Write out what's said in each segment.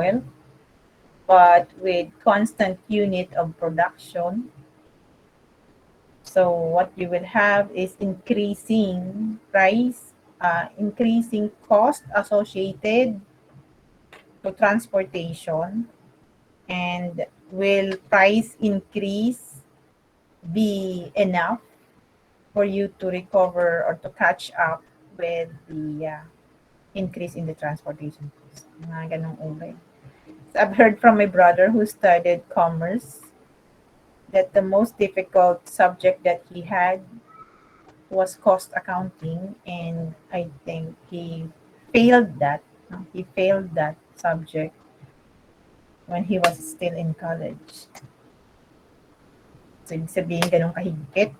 oil, but with constant unit of production. So what you will have is increasing price, increasing cost associated to transportation, and will price increase be enough for you to recover or to catch up with the increase in the transportation cost? Mga ganong uri. So I've heard from my brother who studied commerce that the most difficult subject that he had was cost accounting, and I think he failed that. No? He failed that subject when he was still in college. So, ibig sabihin, ganun kahigpit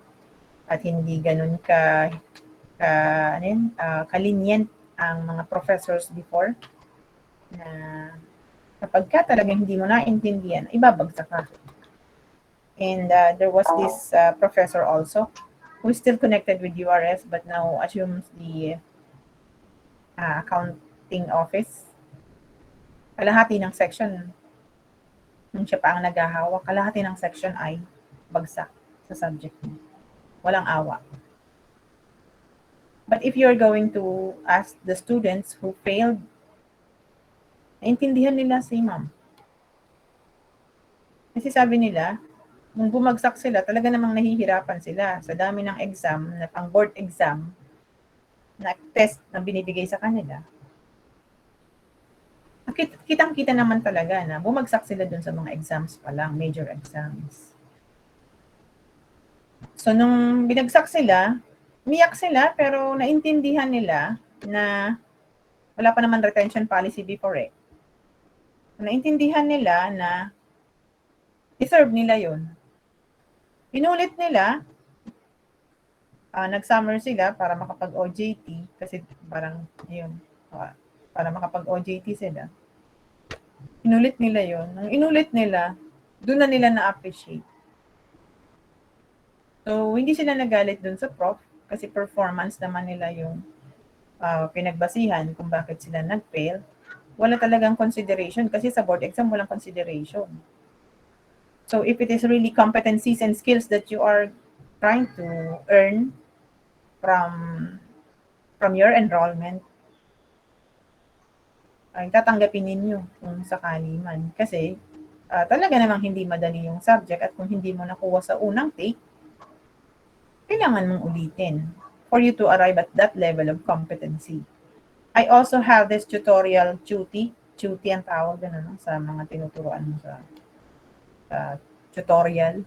at hindi ganun kalinient ang mga professors before na kapag ka talagang hindi mo naintindihan, ibabagsak ka. And there was this professor also who is still connected with URS but now assumes the accounting office. Kalahati ng section, nung siya pa ang naghahawak, kalahati ng section ay bagsak sa subject niya. Walang awa. But if you're going to ask the students who failed, naintindihan nila si ma'am. Kasi sabi nila, nung bumagsak sila, talaga namang nahihirapan sila sa dami ng exam, na pang board exam, na test na binibigay sa kanila. Kitang-kita naman talaga na bumagsak sila dun sa mga exams pa lang, major exams. So, nung binagsak sila, umiyak sila, pero naintindihan nila na wala pa naman retention policy before eh. Naintindihan nila na deserve nila yun. Pinulit nila, nag-summer sila para makapag-OJT kasi parang yun, para makapag-OJT sila. Inulit nila yun. Nung inulit nila, doon na nila na-appreciate. So, hindi sila nagalit doon sa prof kasi performance naman nila yung pinagbasihan kung bakit sila nag-fail. Wala talagang consideration kasi sa board exam walang consideration. So, if it is really competencies and skills that you are trying to earn from your enrollment, ay tatanggapin ninyo kung sakali man. Kasi talaga namang hindi madali yung subject at kung hindi mo nakuha sa unang take, kailangan mong ulitin for you to arrive at that level of competency. I also have this tutorial duty ang tawag na sa mga tinuturuan mo sa tutorial.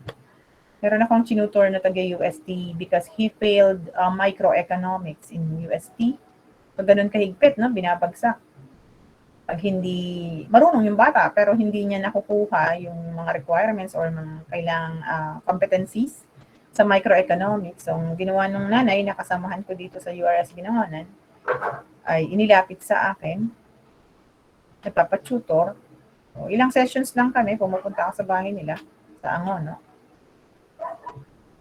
Meron akong tinutor na taga-UST because he failed microeconomics in UST. Pag ganun kahigpit, no, binabagsak. Pag hindi, marunong yung bata, pero hindi niya nakukuha yung mga requirements or mga kailangang competencies sa microeconomics. So, ang ginawa nung nanay, nakasamahan ko dito sa URS Binangonan, ay inilapit sa akin, nagpapatutor. So, ilang sessions lang kami, pumupunta ako sa bahay nila, sa Angon, no?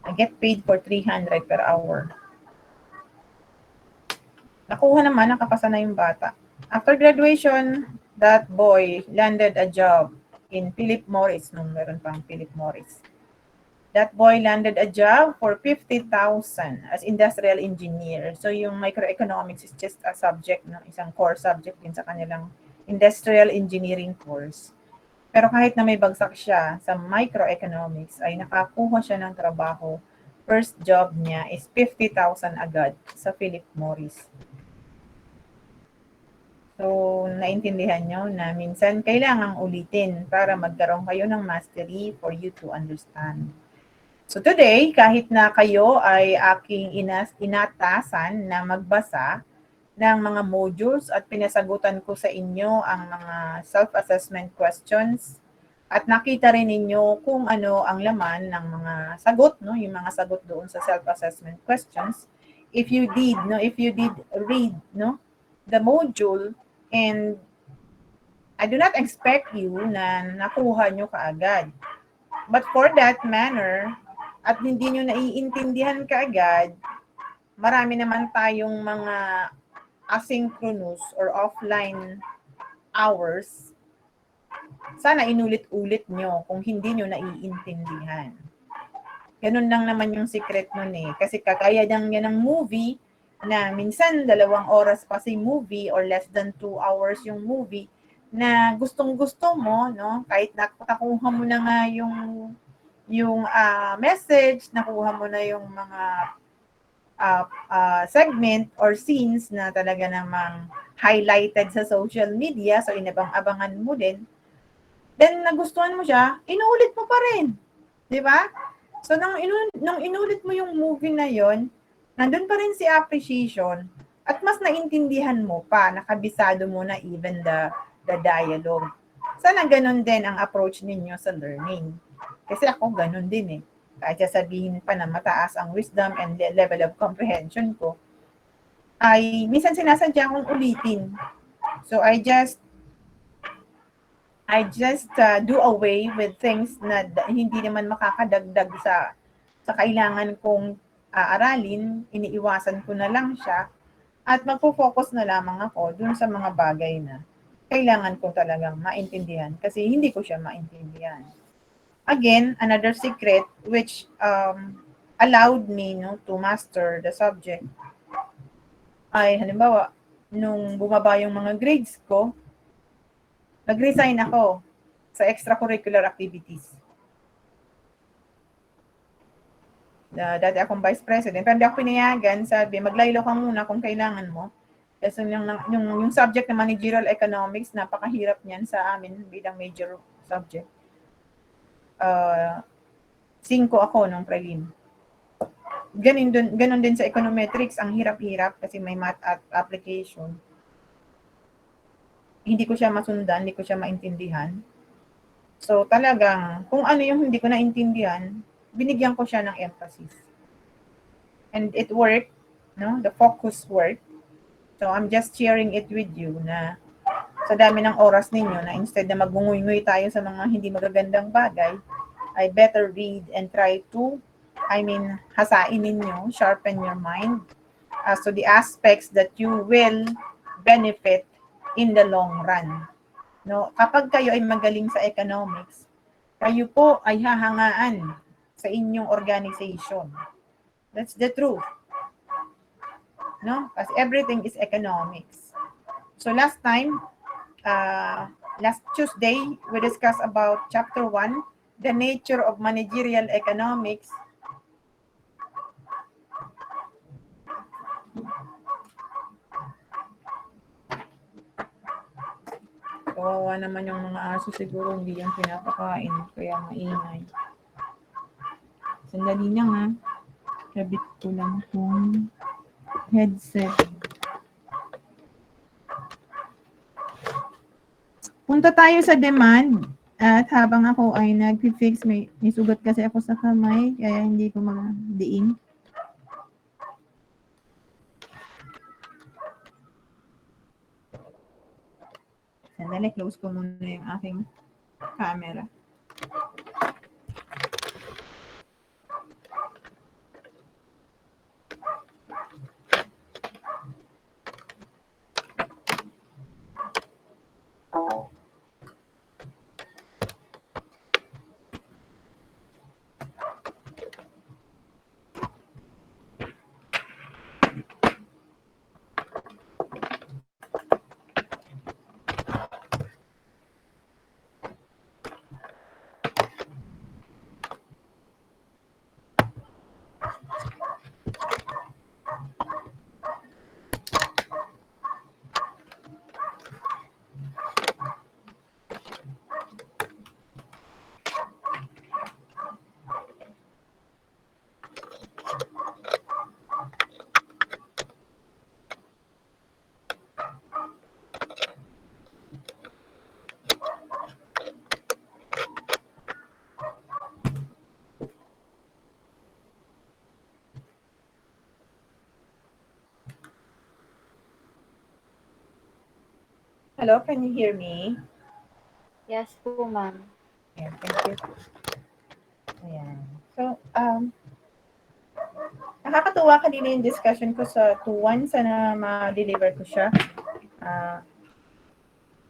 I get paid for 300 per hour. Nakuha naman, nakapasa na yung bata. After graduation, that boy landed a job in Philip Morris, nung meron pang Philip Morris. That boy landed a job for 50,000 as industrial engineer. So yung microeconomics is just a subject, no? Isang core subject din sa kanilang industrial engineering course. Pero kahit na may bagsak siya sa microeconomics, ay nakakuha siya ng trabaho. First job niya is 50,000 agad sa Philip Morris. So, naintindihan nyo na minsan kailangang ulitin para magkaroon kayo ng mastery for you to understand. So today, kahit na kayo ay aking inatasan na magbasa ng mga modules at pinasagutan ko sa inyo ang mga self-assessment questions at nakita rin ninyo kung ano ang laman ng mga sagot, no, yung mga sagot doon sa self-assessment questions. If you did read, no, the module, and I do not expect you na nakuha nyo kaagad. But for that manner, at hindi nyo naiintindihan kaagad, marami naman tayong mga asynchronous or offline hours sana inulit-ulit nyo kung hindi nyo naiintindihan. Ganun lang naman yung secret nun eh. Kasi kakaya yan ng movie na minsan 2 oras pa si movie or less than 2 hours yung movie na gustong-gusto mo, no? Kahit nakuha mo na nga yung message, nakuha mo na yung mga segment or scenes na talaga namang highlighted sa social media, so inabang-abangan mo din, then nagustuhan mo siya, inuulit mo pa rin. Di ba? So, nung inulit mo yung movie na yon, nandun pa rin si appreciation at mas naintindihan mo pa, nakabisado mo na even the dialogue. Sana ganun din ang approach ninyo sa learning. Kasi ako ganun din eh. Kahit sabihin pa na mataas ang wisdom and the level of comprehension ko, ay minsan sinasadya akong ulitin. So I just do away with things na hindi naman makakadagdag sa kailangan kong aralin, iniiwasan ko na lang siya at magfo-focus na lamang ako dun sa mga bagay na kailangan ko talagang maintindihan kasi hindi ko siya maintindihan. Again, another secret which allowed me to master the subject ay halimbawa, nung bumaba yung mga grades ko, nag-resign ako sa extracurricular activities. Dati akong vice president, pero hindi ako pinayagan, sabi, maglaylo ka muna kung kailangan mo. Kasi yung subject na managerial economics, napakahirap niyan sa amin bilang major subject. 5 ako nung prelim. Ganun din sa econometrics, ang hirap-hirap kasi may math at application. Hindi ko siya masundan, hindi ko siya maintindihan. So talagang, kung ano yung hindi ko naintindihan, binigyan ko siya ng emphasis. And it worked, no? The focus worked. So I'm just sharing it with you na sa dami ng oras ninyo na instead na magunguy-nguy tayo sa mga hindi magagandang bagay, I better read and try to, hasain ninyo, sharpen your mind as to the aspects that you will benefit in the long run. No, kapag kayo ay magaling sa economics, kayo po ay hahangaan sa inyong organization. That's the truth. No? Kasi everything is economics. So last Tuesday, we discussed about chapter 1, the nature of managerial economics. Kawawa naman yung mga aso, siguro hindi yan pinapakain, kaya maingay. Sandali lang ha. Kabit ko lang itong headset. Punta tayo sa demand. At habang ako ay nag-fix, may sugat kasi ako sa kamay, kaya hindi ko magdiin. Sandali, close ko muna yung aking camera. Hello, can you hear me? Yes po, ma'am. Yeah, thank you. Ayan. So, nakakatuwa kanina yung discussion ko sa 2-1. Sana ma-deliver ko siya.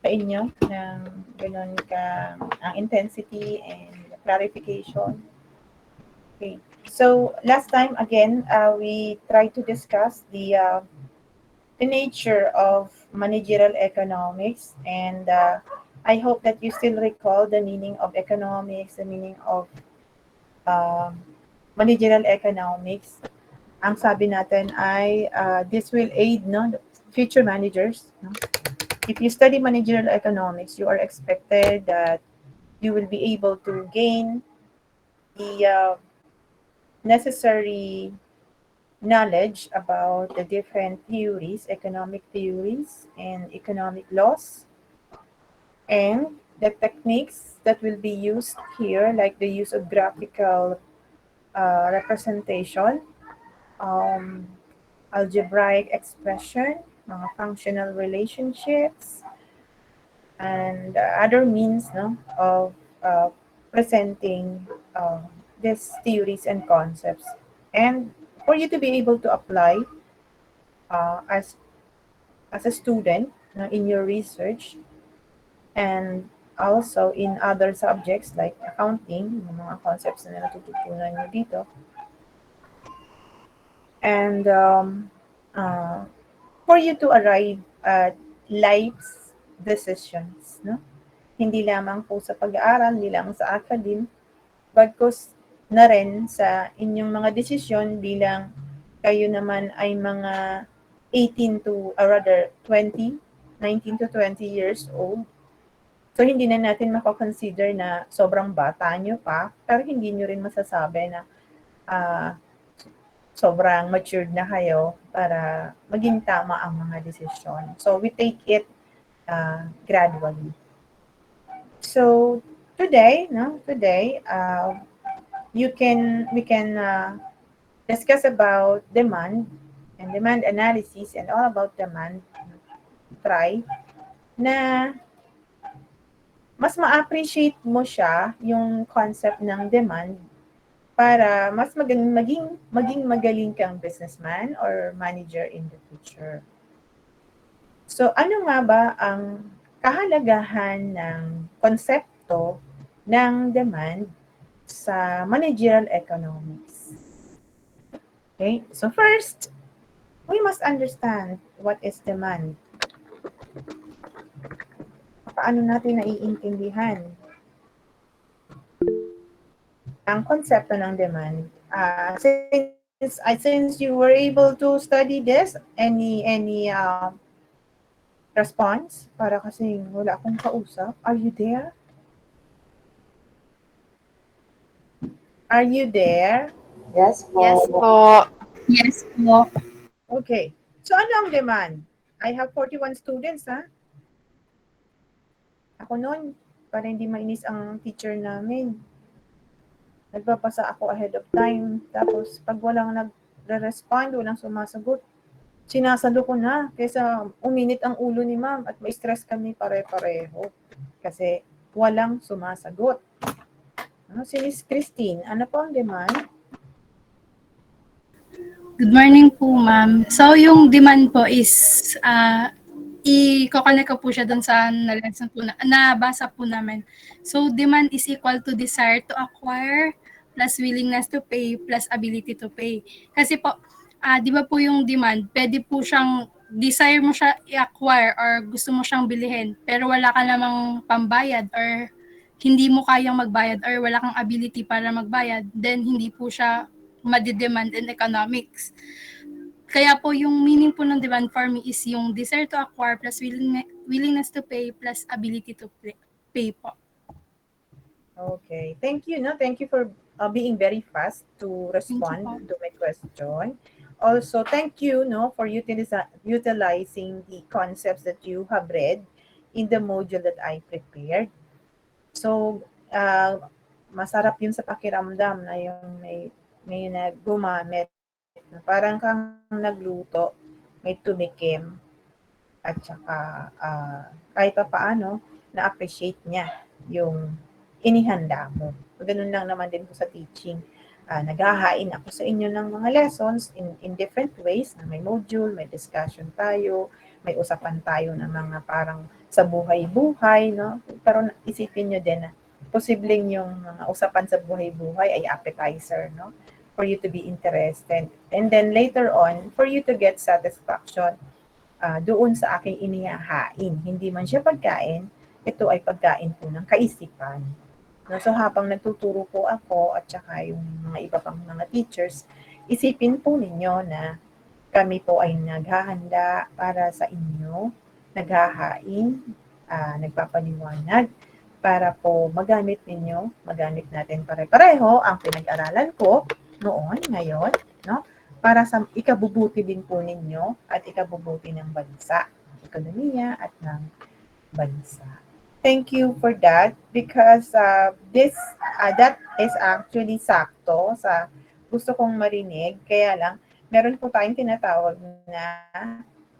sa inyo ng gano'n ka ang intensity and clarification. Okay. So last time again, we tried to discuss the nature of managerial economics, and I hope that you still recall the meaning of economics, the meaning of um, managerial economics. Ang sabi natin ay this will aid no future managers. No? If you study managerial economics, you are expected that you will be able to gain the necessary knowledge about the different theories, economic theories, and economic laws, and the techniques that will be used here, like the use of graphical representation, um, algebraic expression, mga functional relationships, and other means no, of presenting these theories and concepts. And for you to be able to apply as a student in your research and also in other subjects like accounting, yung mga concepts na natututunan nyo dito. And uh, for you to arrive at life's decisions, no? Hindi lamang po sa pag-aaral, hindi lang sa academe, bagkus na rin sa inyong mga desisyon bilang kayo naman ay mga 18 to, or rather 20, 19 to 20 years old. So, hindi na natin mako-consider na sobrang bata nyo pa, pero hindi nyo rin masasabi na ah, sobrang matured na kayo para maging tama ang mga desisyon. So, we take it gradually. So, today, no, today, we can discuss about demand and demand analysis and all about demand. Try na mas ma-appreciate mo siya yung concept ng demand para mas maging magaling kang businessman or manager in the future. So ano nga ba ang kahalagahan ng konsepto ng demand sa managerial economics? Okay? So first, we must understand what is demand. Paano natin naiintindihan ang konsepto ng demand? Since you were able to study this, any response? Para kasi wala akong kausap. Are you there? Are you there? Yes Yes po. po. Yes po. Okay. So ano ang demand? I have 41 students, ha? Ako noon, para hindi mainis ang teacher namin, nagbabasa ako ahead of time. Tapos, pag walang nagre-respond, walang sumasagot, sinasalo ko na. Kaysa uminit ang ulo ni ma'am at may stress kami pare-pareho. Kasi walang sumasagot. Si Miss Christine, ano po ang demand? Good morning po, ma'am. So, yung demand po is, i-connect ko po siya dun sa na-lesson po nabasa po namin. So, demand is equal to desire to acquire plus willingness to pay plus ability to pay. Kasi po, di ba po yung demand, pwede po siyang desire mo siya i-acquire or gusto mo siyang bilihin, pero wala ka namang pambayad or hindi mo kayang magbayad or wala kang ability para magbayad, then hindi po siya madi-demand in economics. Kaya po yung meaning po ng demand for me is yung desire to acquire plus willingness to pay plus ability to pay po. Okay. Thank you. No? Thank you for being very fast to respond to my question. Also, thank you for utilizing the concepts that you have read in the module that I prepared. So, masarap yun sa pakiramdam na yung may gumamit. Parang kang nagluto, may tumikim, at saka kahit pa paano, na-appreciate niya yung inihanda mo. Ganun lang naman din po sa teaching. Naghahain ako sa inyo ng mga lessons in different ways, na may module, may discussion tayo, may usapan tayo ng mga parang sa buhay-buhay, no? Pero isipin nyo din na posibleng yung mga usapan sa buhay-buhay ay appetizer, no? For you to be interested. And then later on, for you to get satisfaction doon sa aking inihahain. Hindi man siya pagkain, ito ay pagkain po ng kaisipan. No? So habang nagtuturo po ako at saka yung mga iba pang mga teachers, isipin po ninyo na kami po ay naghahanda para sa inyo, naghahain, nagpapaliwanag para po magamit ninyo, magamit natin pare-pareho ang pinag-aralan ko noon, ngayon, no? Para sa ikabubuti din po ninyo at ikabubuti ng bansa, ng ekonomiya at ng bansa. Thank you for that because that is actually sakto sa gusto kong marinig. Kaya lang, meron po tayong tinatawag na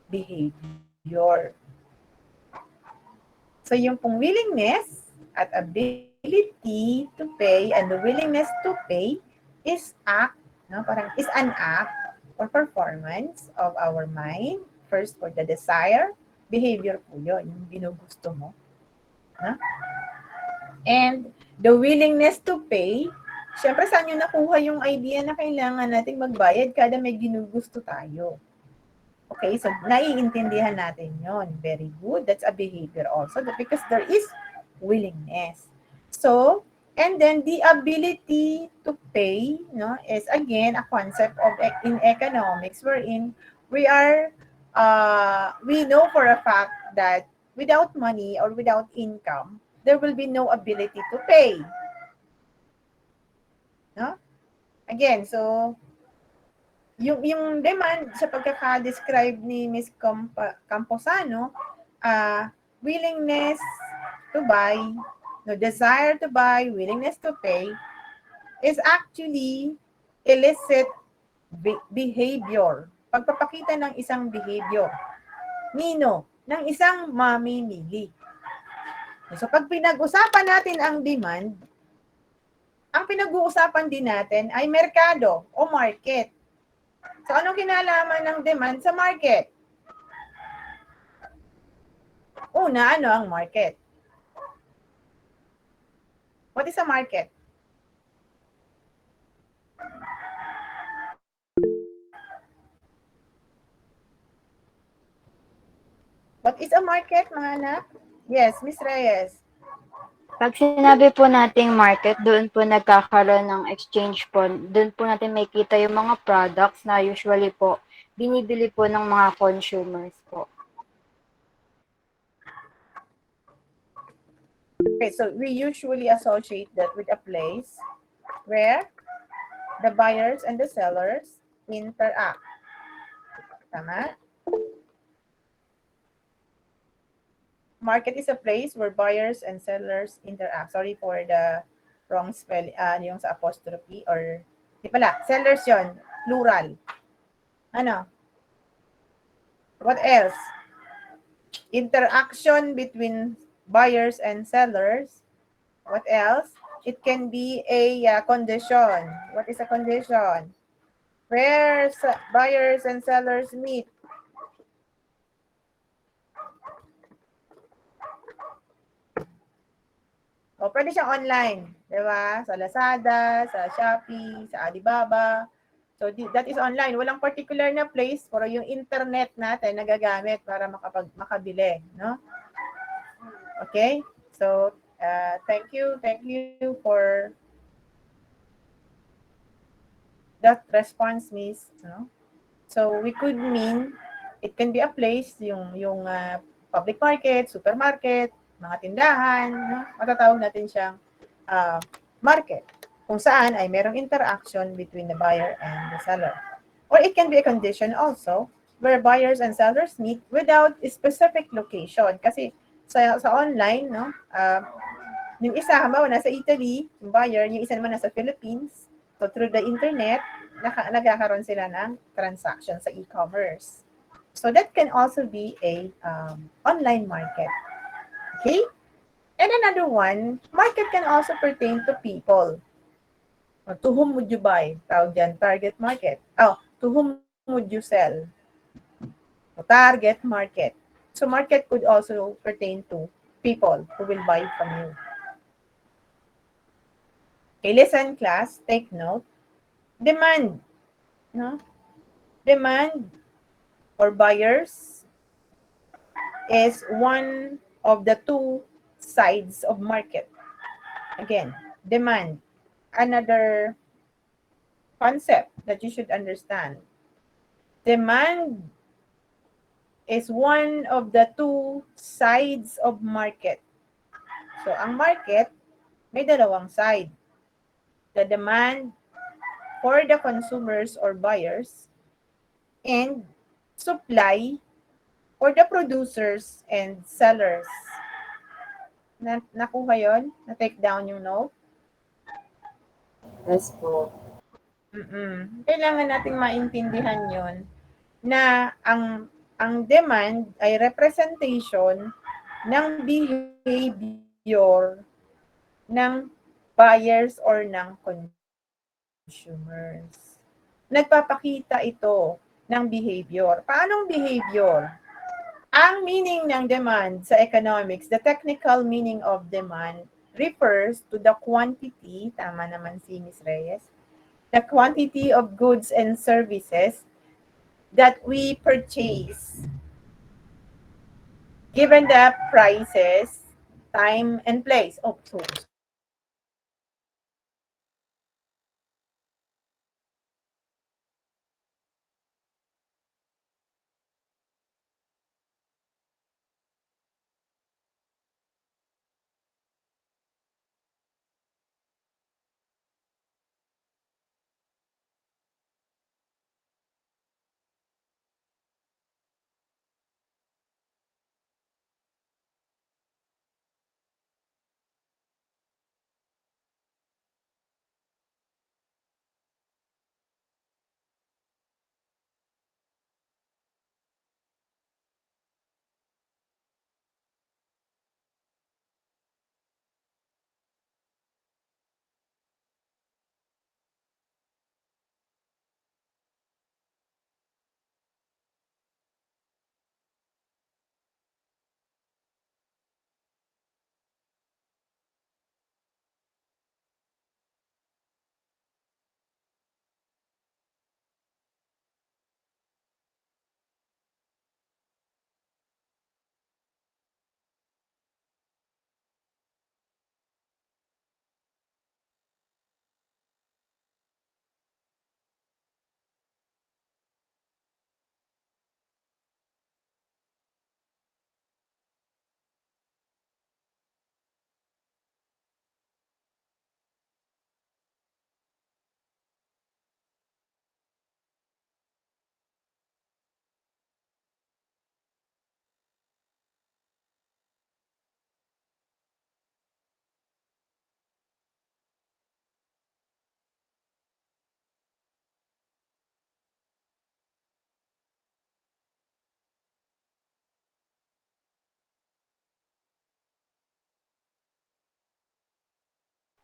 behavior. So yung pong willingness at ability to pay and the willingness to pay is act, no? Parang is an act or performance of our mind. First, for the desire, behavior po yun, yung ginugusto mo. No? And the willingness to pay, syempre saan nyo nakuha yung idea na kailangan nating magbayad kada may ginugusto tayo? Okay, so naiintindihan natin yon. Very good. That's a behavior also because there is willingness. So, and then the ability to pay, no, is again a concept of in economics wherein we know for a fact that without money or without income, there will be no ability to pay. No? Again, so yung demand sa pagkaka-describe ni Ms. Camposano, willingness to buy, no, desire to buy, willingness to pay, is actually illicit behavior. Pagpapakita ng isang behavior. Nino? Ng isang mamimili. So pag pinag-usapan natin ang demand, ang pinag-uusapan din natin ay merkado o market. So, anong kinalaman ng demand sa market? Una, ano ang market? What is a market? What is a market, mga anak? Yes, Miss Reyes. Pag sinabi po nating market, doon po nagkakaroon ng exchange po. Doon po natin makikita yung mga products na usually po binibili po ng mga consumers po. Okay, so we usually associate that with a place where the buyers and the sellers interact. Tama? Market is a place where buyers and sellers interact. Sorry for the wrong spell, yung sa apostrophe or, di pala, sellers yon, plural. Ano? What else? Interaction between buyers and sellers. What else? It can be a condition. What is a condition? Where buyers and sellers meet. O, pwede siyang online. Di ba? Sa Lazada, sa Shopee, sa Alibaba. So, that is online. Walang particular na place, pero yung internet natin nagagamit para makabili. No? Okay? So, thank you for that response, Miss. No? So, we could mean, it can be a place, yung public market, supermarket, mga tindahan, no? Matatawag natin siyang market, kung saan ay merong interaction between the buyer and the seller. Or it can be a condition also, where buyers and sellers meet without a specific location. Kasi sa online, no, yung isa, halimbawa, nasa Italy, yung buyer, yung isa naman nasa Philippines. So, through the internet, nagkakaroon sila ng transaction sa e-commerce. So, that can also be a online market. Okay? And another one, market can also pertain to people. To whom would you buy? Tawag dyan, target market. Oh, to whom would you sell? Target market. So market could also pertain to people who will buy from you. Okay, listen class, take note. Demand, no? Demand or buyers is one of the two sides of market. Again, demand, another concept that you should understand. Demand is one of the two sides of market. So, ang market, may dalawang side. The demand for the consumers or buyers and supply for the producers and sellers. Nakuha yon? Na-take down yung note? Yes po. Kailangan nating maintindihan yon na ang demand ay representation ng behavior ng buyers or ng consumers. Nagpapakita ito ng behavior. Paanong behavior? Ang meaning ng demand sa economics, the technical meaning of demand refers to the quantity, tama naman si Ms. Reyes, the quantity of goods and services that we purchase given the prices, time, and place. Oh, so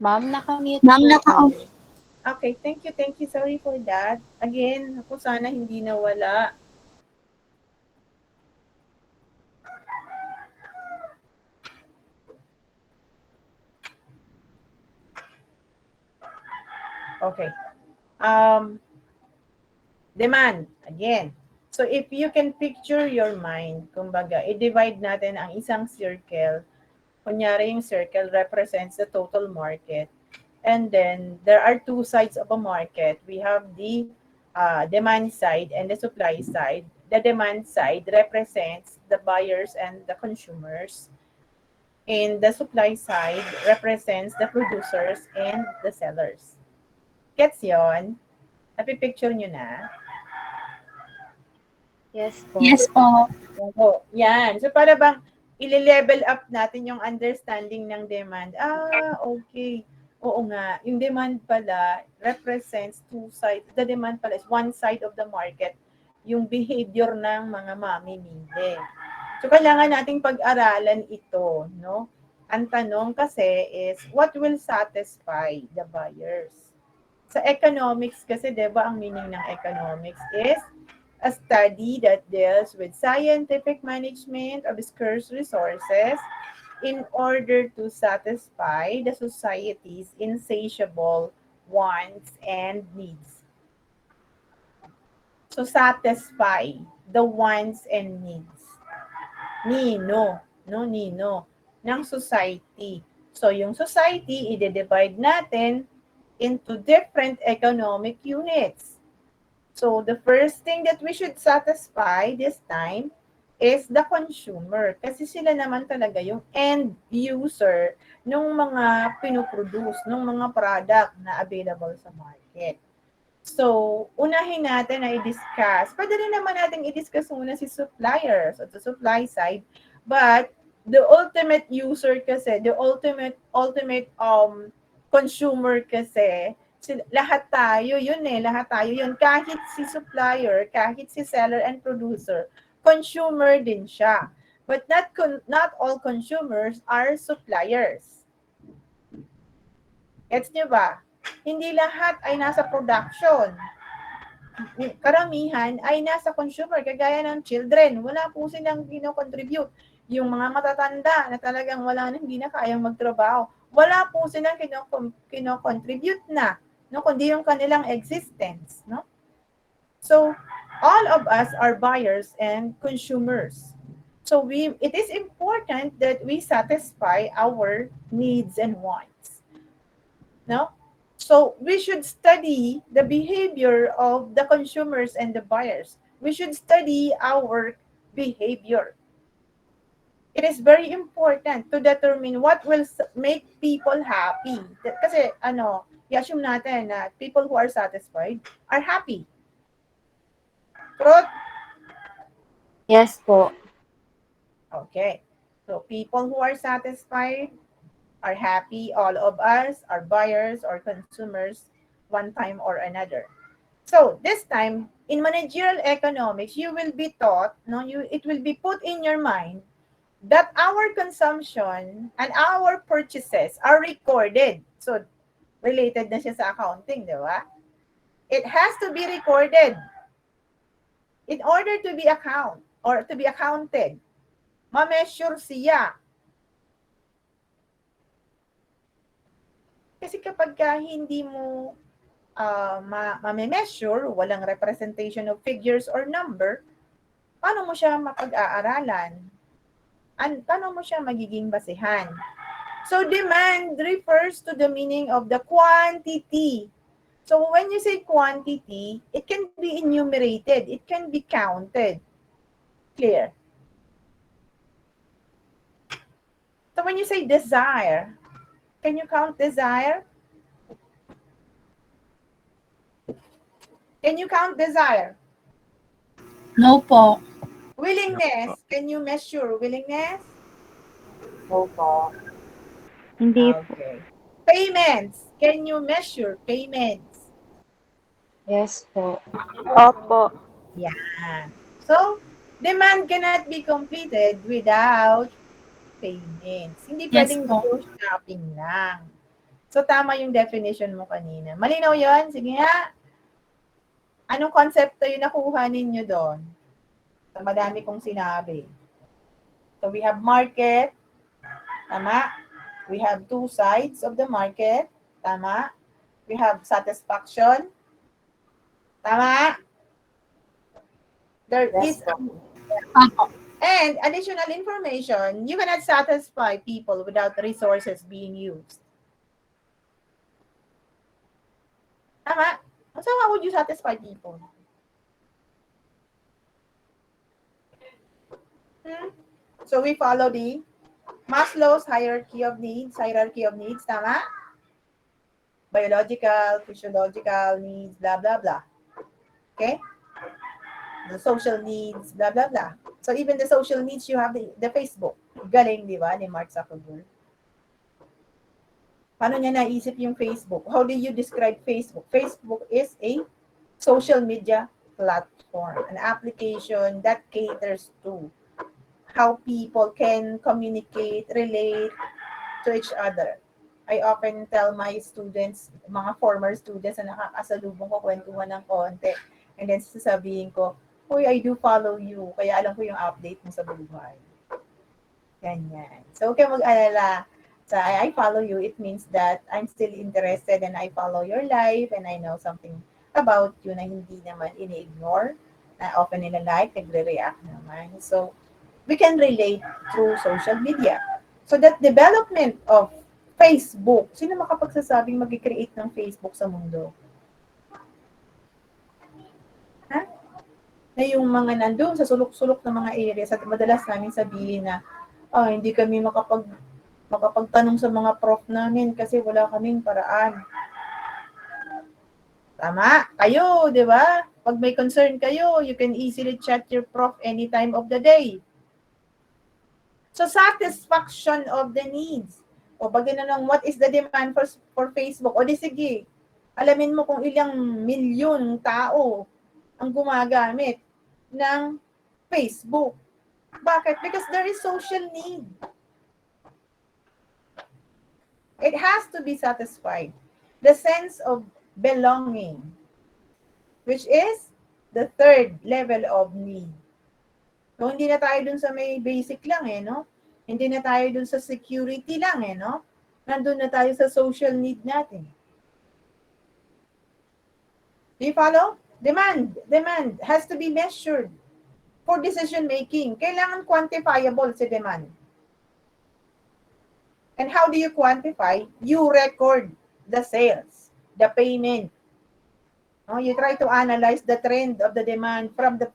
Ma'am, nakamute Ma'am, po naka-off. kayo. okay, thank you, thank you. Sorry for that. Again, ako sana hindi nawala. Okay. Demand, again. So if you can picture your mind, kumbaga, i-divide natin ang isang circle. Kunyari yung circle represents the total market. And then there are two sides of a market. We have the demand side and the supply side. The demand side represents the buyers and the consumers. And the supply side represents the producers and the sellers. Gets yon? Napipicture nyo na? Yes po. Yes po. Oo, yan. So para bang ile-level up natin yung understanding ng demand. Okay. Oo nga, yung demand pala represents two sides. The demand pala is one side of the market, yung behavior ng mga mamimili. So kailangan nating pag-aralan ito, no? Ang tanong kasi is, what will satisfy the buyers? Sa economics kasi, 'di ba, ang meaning ng economics is a study that deals with scientific management of scarce resources in order to satisfy the society's insatiable wants and needs. So satisfy the wants and needs. Nino, no, nino, ng society. So yung society, i-divide natin into different economic units. So the first thing that we should satisfy this time is the consumer. Kasi sila naman talaga yung end user ng mga pinoproduce, ng mga product na available sa market. So, unahin natin na i-discuss. Pwede rin naman natin i-discuss muna si suppliers at the supply side. But, the ultimate user kasi, the ultimate consumer kasi, lahat tayo yun lahat tayo yun. Kahit si supplier, kahit si seller and producer, consumer din siya. But not all consumers are suppliers. Gets nyo ba? Hindi lahat ay nasa production. Karamihan ay nasa consumer, kagaya ng children. Wala po silang kino-contribute. Yung mga matatanda na talagang hindi na kayang magtrabaho, wala po silang kino-contribute na, no? Kundi yung kanilang existence. No? So, all of us are buyers and consumers. So, it is important that we satisfy our needs and wants. No? So we should study the behavior of the consumers and the buyers. We should study our behavior. It is very important to determine what will make people happy. Kasi i-assume natin na people who are satisfied are happy. Truth? Yes po. Okay. So people who are satisfied are happy, all of us are buyers or consumers one time or another. So this time, in managerial economics, you will be taught, it will be put in your mind that our consumption and our purchases are recorded. So related na siya sa accounting, di ba? It has to be recorded in order to be accounted. Ma-measure siya. Kasi kapag hindi mo ma-measure, walang representation of figures or number, paano mo siya mapag-aaralan? Paano mo siya magiging basehan? So, demand refers to the meaning of the quantity. So, when you say quantity, it can be enumerated. It can be counted. Clear? So, when you say desire, can you count desire? Can you count desire? No po. Willingness, can you measure willingness? Opo. Hindi po. Okay. Payments, can you measure payments? Yes po. Opo. Yeah. So, demand cannot be completed without payments. Hindi Yes pwedeng po. puro shopping lang. So, tama yung definition mo kanina. Malinaw yun? Sige nga. Anong konsepto yung nakuha ninyo doon? Sa madami kong sinabi. So, we have market. Tama? We have two sides of the market. Tama? We have satisfaction. Tama? There is Opo. and additional information, you cannot satisfy people without resources being used. Tama? So how would you satisfy people? So we follow the Maslow's hierarchy of needs. Tama? Biological, physiological needs, blah, blah, blah. Okay? The social needs, blah, blah, blah. So even the social needs, you have the Facebook. Galing, di ba, ni Mark Zuckerberg. Paano niya naisip yung Facebook? How do you describe Facebook? Facebook is a social media platform, an application that caters to how people can communicate, relate to each other. I often tell my students, mga former students na nakakasalubong ko, kwentuhan ng konti. And then sasabihin ko, Uy, I do follow you. Kaya alam ko yung update mo sa buhay. Ganyan. So, huwag kayong mag-alala. Sa I follow you, it means that I'm still interested and I follow your life and I know something about you na hindi naman ini-ignore, na often nila-like, nagre-react naman. So, we can relate through social media. So, that development of Facebook, sino makapagsasabing mag-create ng Facebook sa mundo? Ha? Na yung mga nandun sa sulok-sulok ng mga areas at madalas namin sabihin na hindi kami makapagtanong sa mga prof namin kasi wala kaming paraan. Tama? Kayo, di ba? Pag may concern kayo, you can easily chat your prof any time of the day. So, satisfaction of the needs. O pag ganun, what is the demand for Facebook? O di sige, alamin mo kung ilang milyon tao ang gumagamit ng Facebook. Bakit? Because there is social need. It has to be satisfied. The sense of belonging, which is the third level of need. So, hindi na tayo dun sa may basic lang no? Hindi na tayo dun sa security lang no? Nandun na tayo sa social need natin. Do you follow? Demand has to be measured for decision making. Kailangan quantifiable si demand. And how do you quantify? You record the sales, the payment. No, you try to analyze the trend of the demand from the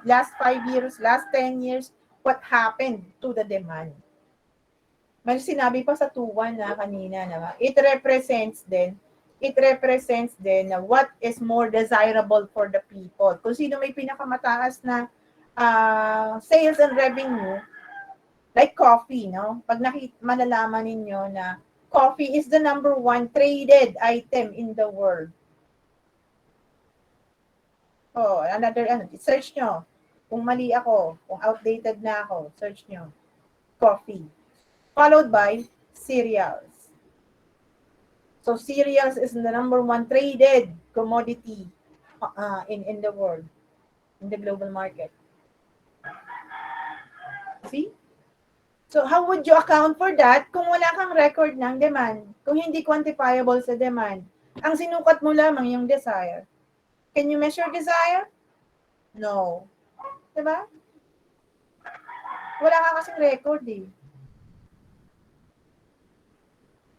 last 5 years, last 10 years, what happened to the demand. May sinabi pa sa 2-1 na kanina na it represents then what is more desirable for the people. Kung sino may pinakamataas na sales and revenue, like coffee, no? Pag malalaman ninyo na coffee is the number 1 traded item in the world. Oh, search nyo. Kung mali ako, kung outdated na ako, search nyo. Coffee. Followed by cereals. So cereals is the number 1 traded commodity in the world, in the global market. See? So how would you account for that kung wala kang record ng demand? Kung hindi quantifiable sa demand? Ang sinukat mo lamang yung desire. Can you measure desire? No. Diba? Wala ka kasing record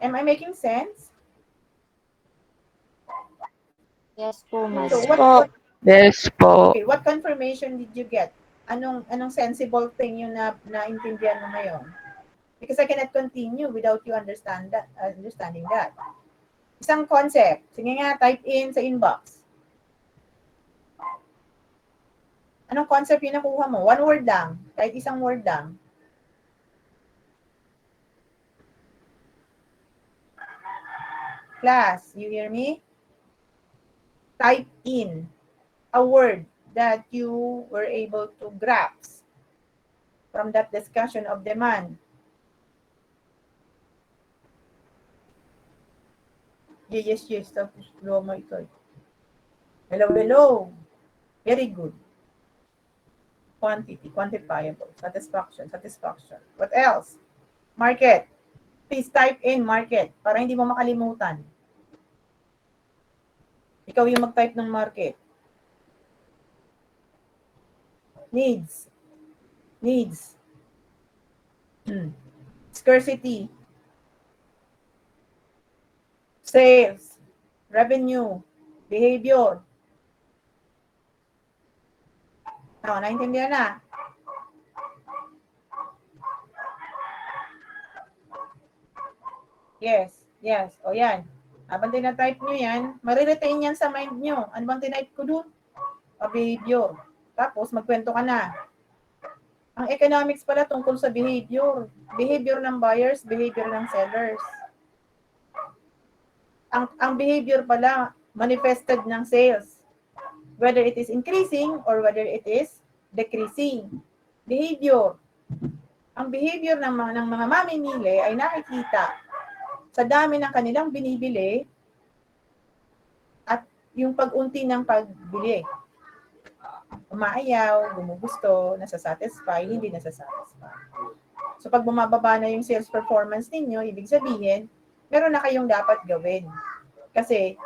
Am I making sense? Yes po, ma'am. So what Yes po. okay, what confirmation did you get? Anong sensible thing yung naintindihan mo ngayon? Because I cannot continue without you understanding that. Isang concept. Sige nga, type in sa inbox. Anong concept yung nakuha mo? 1 word lang. Kahit isang word lang. Class, you hear me? Type in a word that you were able to grasp from that discussion of demand. Yes. Tapos slow mo ito. Hello. Very good. Quantity, quantifiable, satisfaction. What else? Market. Please type in market para hindi mo makalimutan. Ikaw yung mag-type ng market. Needs. Scarcity. Sales. Revenue. Behavior. Naintindihan na. Yes. O yan. Habang tinatype nyo yan, mariretain yan sa mind nyo. Ano bang tinype ko dun? Behavior. Tapos, magkwento ka na. Ang economics pala tungkol sa behavior. Behavior ng buyers, behavior ng sellers. Ang behavior pala, manifested ng sales. Whether it is increasing or whether it is decreasing. Behavior. Ang behavior ng mga mamimili ay nakikita sa dami ng kanilang binibili at yung pag-unti ng pagbili. umaayaw, gumugusto, nasasatisfy, hindi nasasatisfy. So pag bumababa na yung sales performance ninyo, ibig sabihin, meron na kayong dapat gawin. Kasi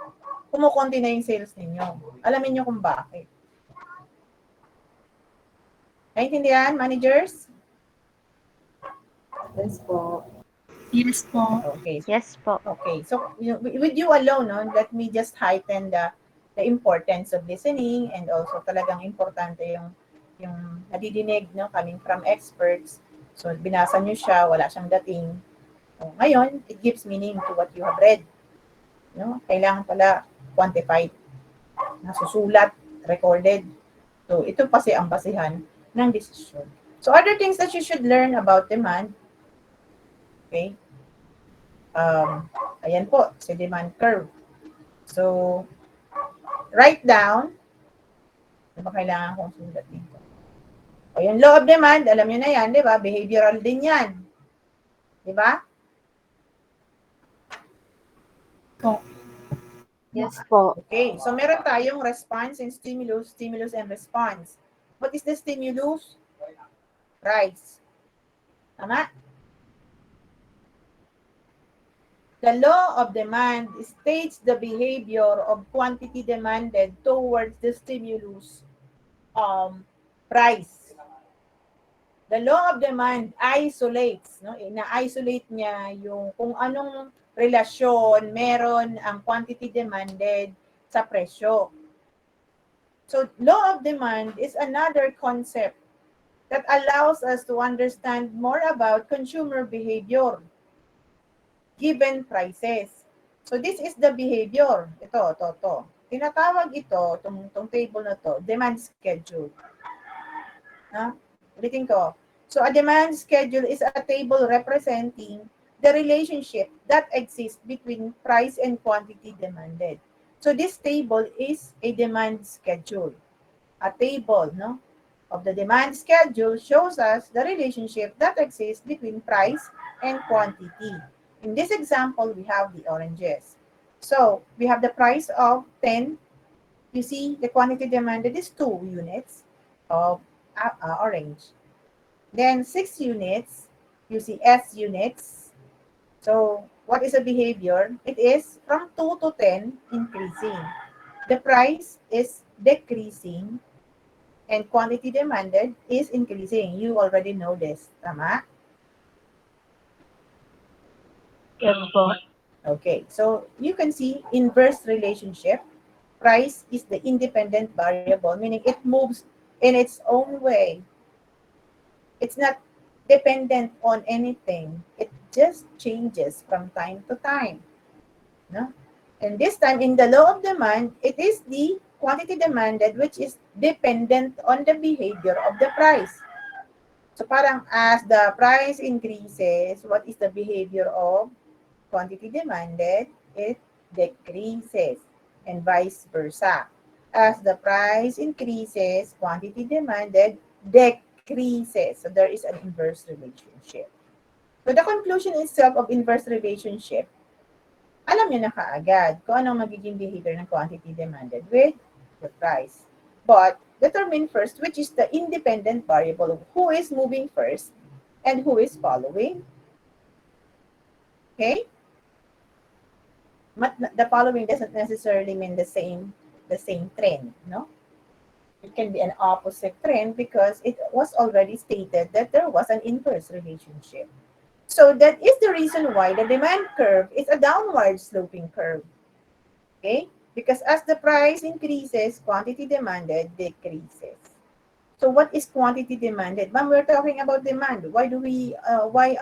kumukonti na yung sales ninyo. Alamin nyo kung bakit. Naintindihan, managers? Yes po. Yes po. Okay. Yes po. Okay. So with you alone, no, let me just heighten the importance of listening, and also talagang importante yung nadidinig, no, coming from experts. So binasa nyo siya, wala siyang dating. So, ngayon, it gives meaning to what you have read. No? Kailangan pala quantified, nasusulat, recorded. So ito kasi ang basihan ng decision. So other things that you should learn about demand, okay? Ayan po, si demand curve. So, write down, ano ba kailangan kong sulat dito? O yung law of demand, alam nyo na yan, di ba? Behavioral din yan. Di ba? Po. Yes po. Okay, so meron tayong response and stimulus, stimulus and response. What is the stimulus? Price. Tama? The law of demand states the behavior of quantity demanded towards the stimulus price. The law of demand isolates, no? Ina-isolate niya yung kung anong relasyon meron ang quantity demanded sa presyo. So, law of demand is another concept that allows us to understand more about consumer behavior given prices. So this is the behavior. Ito. Tinatawag ito, itong table na to, demand schedule. Ulitin ko. So a demand schedule is a table representing the relationship that exists between price and quantity demanded. So this table is a demand schedule. A table, no, of the demand schedule shows us the relationship that exists between price and quantity. In this example, we have the oranges. So we have the price of 10. You see, the quantity demanded is 2 units of orange. Then 6 units, you see S units. So what is the behavior? It is from 2 to 10 increasing. The price is decreasing and quantity demanded is increasing. You already know this. Tama? Yes po. Okay, so you can see inverse relationship. Price is the independent variable, meaning it moves in its own way. It's not dependent on anything. It just changes from time to time. No? And this time, in the law of demand, it is the quantity demanded which is dependent on the behavior of the price. So parang as the price increases, what is the behavior of quantity demanded? It decreases, and vice versa. As the price increases, quantity demanded decreases. So there is an inverse relationship. So the conclusion itself of inverse relationship, alam niyo na kaagad kung anong magiging behavior ng quantity demanded with the price. But determine first which is the independent variable of who is moving first and who is following. Okay? The following doesn't necessarily mean the same trend, no? It can be an opposite trend because it was already stated that there was an inverse relationship. So that is the reason why the demand curve is a downward sloping curve. Okay? Because as the price increases, quantity demanded decreases. So what is quantity demanded? Ma'am, we're talking about demand. Why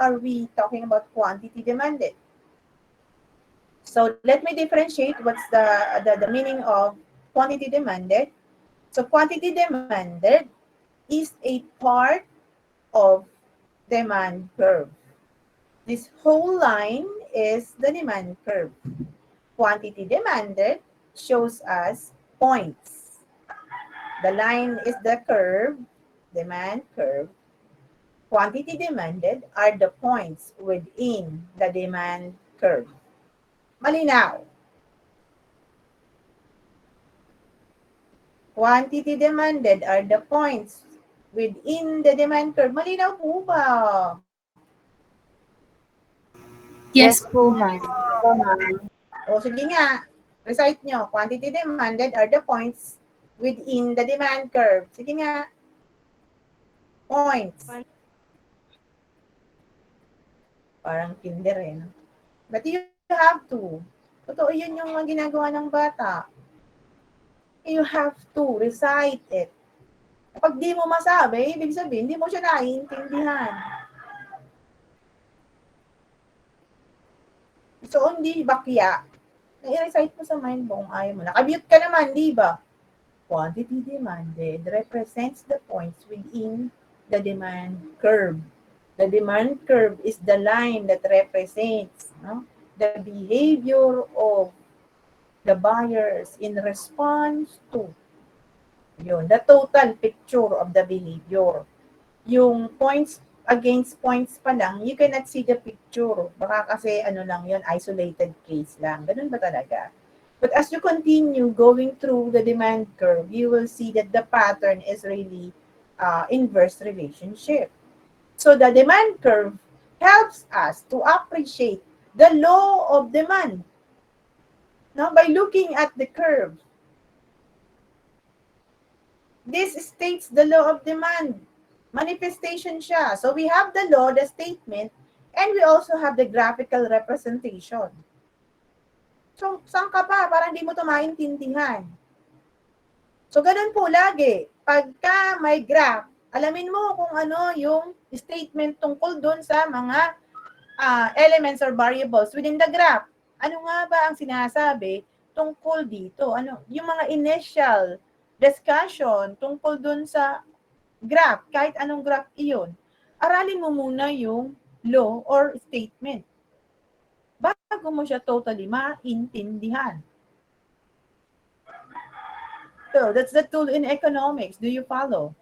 are we talking about quantity demanded? So let me differentiate what's the meaning of quantity demanded. So quantity demanded is a part of demand curve. This whole line is the demand curve. Quantity demanded shows us points. The line is the curve, demand curve. Quantity demanded are the points within the demand curve. Malinaw. quantity demanded are the points within the demand curve. Malinaw po ba? Yes Yes po, po. ma'am. O sige nga, recite nyo. Quantity demanded are the points within the demand curve. Sige nga. Points. Parang kinder eh. No? But you have to. Totoo yun yung mga ginagawa ng bata. You have to recite it. Kapag di mo masabi, ibig sabihin, hindi mo siya naiintindihan. So, hindi bakya. Na-recite mo sa mind mo kung ayaw mo. Nakabute ka naman, di ba? Quantity demanded represents the points within the demand curve. The demand curve is the line that represents the behavior of the buyers in response to the total picture of the behavior. Yung points against points pa lang, you cannot see the picture. Baka kasi lang yun, isolated case lang. Ganun ba talaga? But as you continue going through the demand curve, you will see that the pattern is really inverse relationship. So the demand curve helps us to appreciate the law of demand. Now, by looking at the curve, this states the law of demand. Manifestation siya. So we have the law, the statement, and we also have the graphical representation. So, saan ka pa? Parang hindi mo ito maintindihan. So, ganun po lagi. Pagka may graph, alamin mo kung ano yung statement tungkol dun sa mga elements or variables within the graph. Ano nga ba ang sinasabi tungkol dito? Ano, yung mga initial discussion tungkol dun sa graph, kahit anong graph iyon. Aralin mo muna yung law or statement bago mo siya totally maintindihan. So, that's the tool in economics. Do you follow?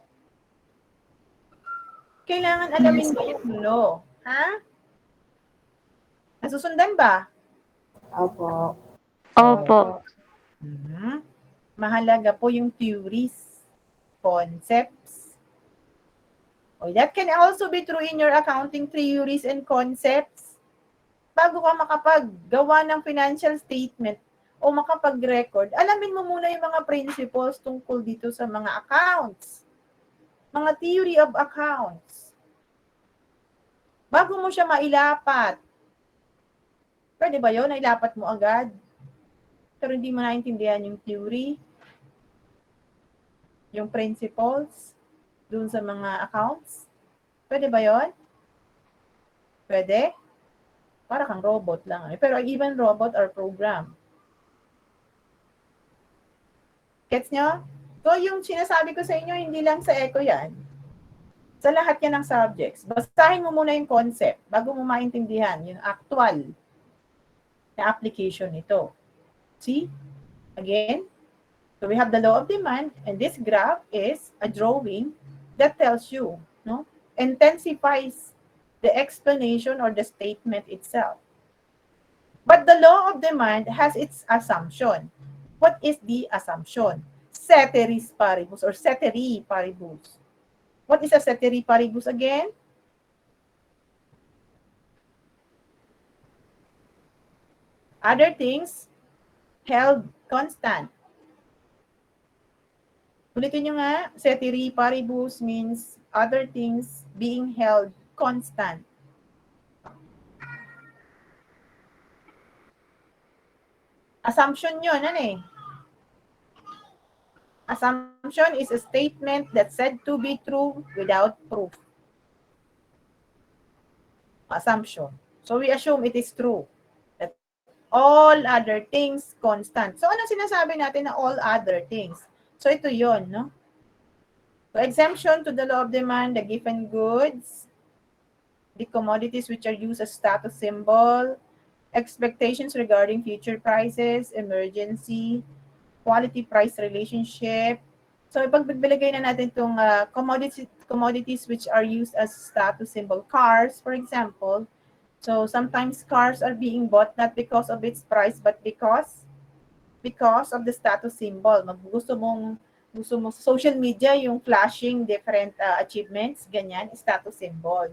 Kailangan alamin mo yung law. Ha? Nasusundan ba? Opo. Mm-hmm. Mahalaga po yung theories, concepts. That can also be true in your accounting theories and concepts. Bago ka makapaggawa ng financial statement o makapag-record, alamin mo muna yung mga principles tungkol dito sa mga accounts. Mga theory of accounts. Bago mo siya mailapat. Pwede ba yun? Nailapat mo agad? Pero hindi mo naintindihan yung theory, yung principles, dun sa mga accounts. Pwede ba yun? Pwede? Para kang robot lang. Pero even robot or program. Gets nyo? So, yung sinasabi ko sa inyo, hindi lang sa eco yan. Sa lahat yan ng subjects. Basahin mo muna yung concept bago mo maintindihan yung actual na application nito. See? Again, so we have the law of demand, and this graph is a drawing that tells you, intensifies the explanation or the statement itself. But the law of demand has its assumption. What is the assumption? Ceteris paribus or ceteri paribus. What is a ceteri paribus again? Other things held constant. Ulitin nyo nga, ceteri paribus means other things being held constant. Assumption yun, ano eh? Assumption is a statement that's said to be true without proof. Assumption. So we assume it is true. That all other things constant. So ano sinasabi natin na all other things? So ito yon, no? So exemption to the law of demand, the given goods, the commodities which are used as status symbol, expectations regarding future prices, emergency, quality price relationship. So ipagbilagay na natin itong commodities which are used as status symbol. Cars, for example. So sometimes cars are being bought not because of its price but because of the status symbol. Gusto mong Gusto mo sa social media, yung flashing different achievements, ganyan, status symbol.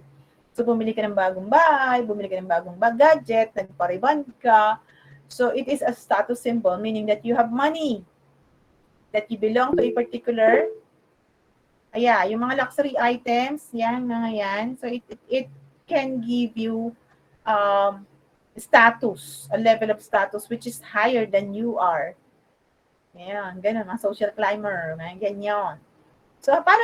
So, bumili ka ng bagong bahay, bumili ka ng bagong gadget, nagpariban ka. So, it is a status symbol, meaning that you have money, that you belong to a particular, yung mga luxury items, yan, mga yan. So, it can give you status, a level of status which is higher than you are. Ayan, ganun, mga social climber, mga ganyan. So, paano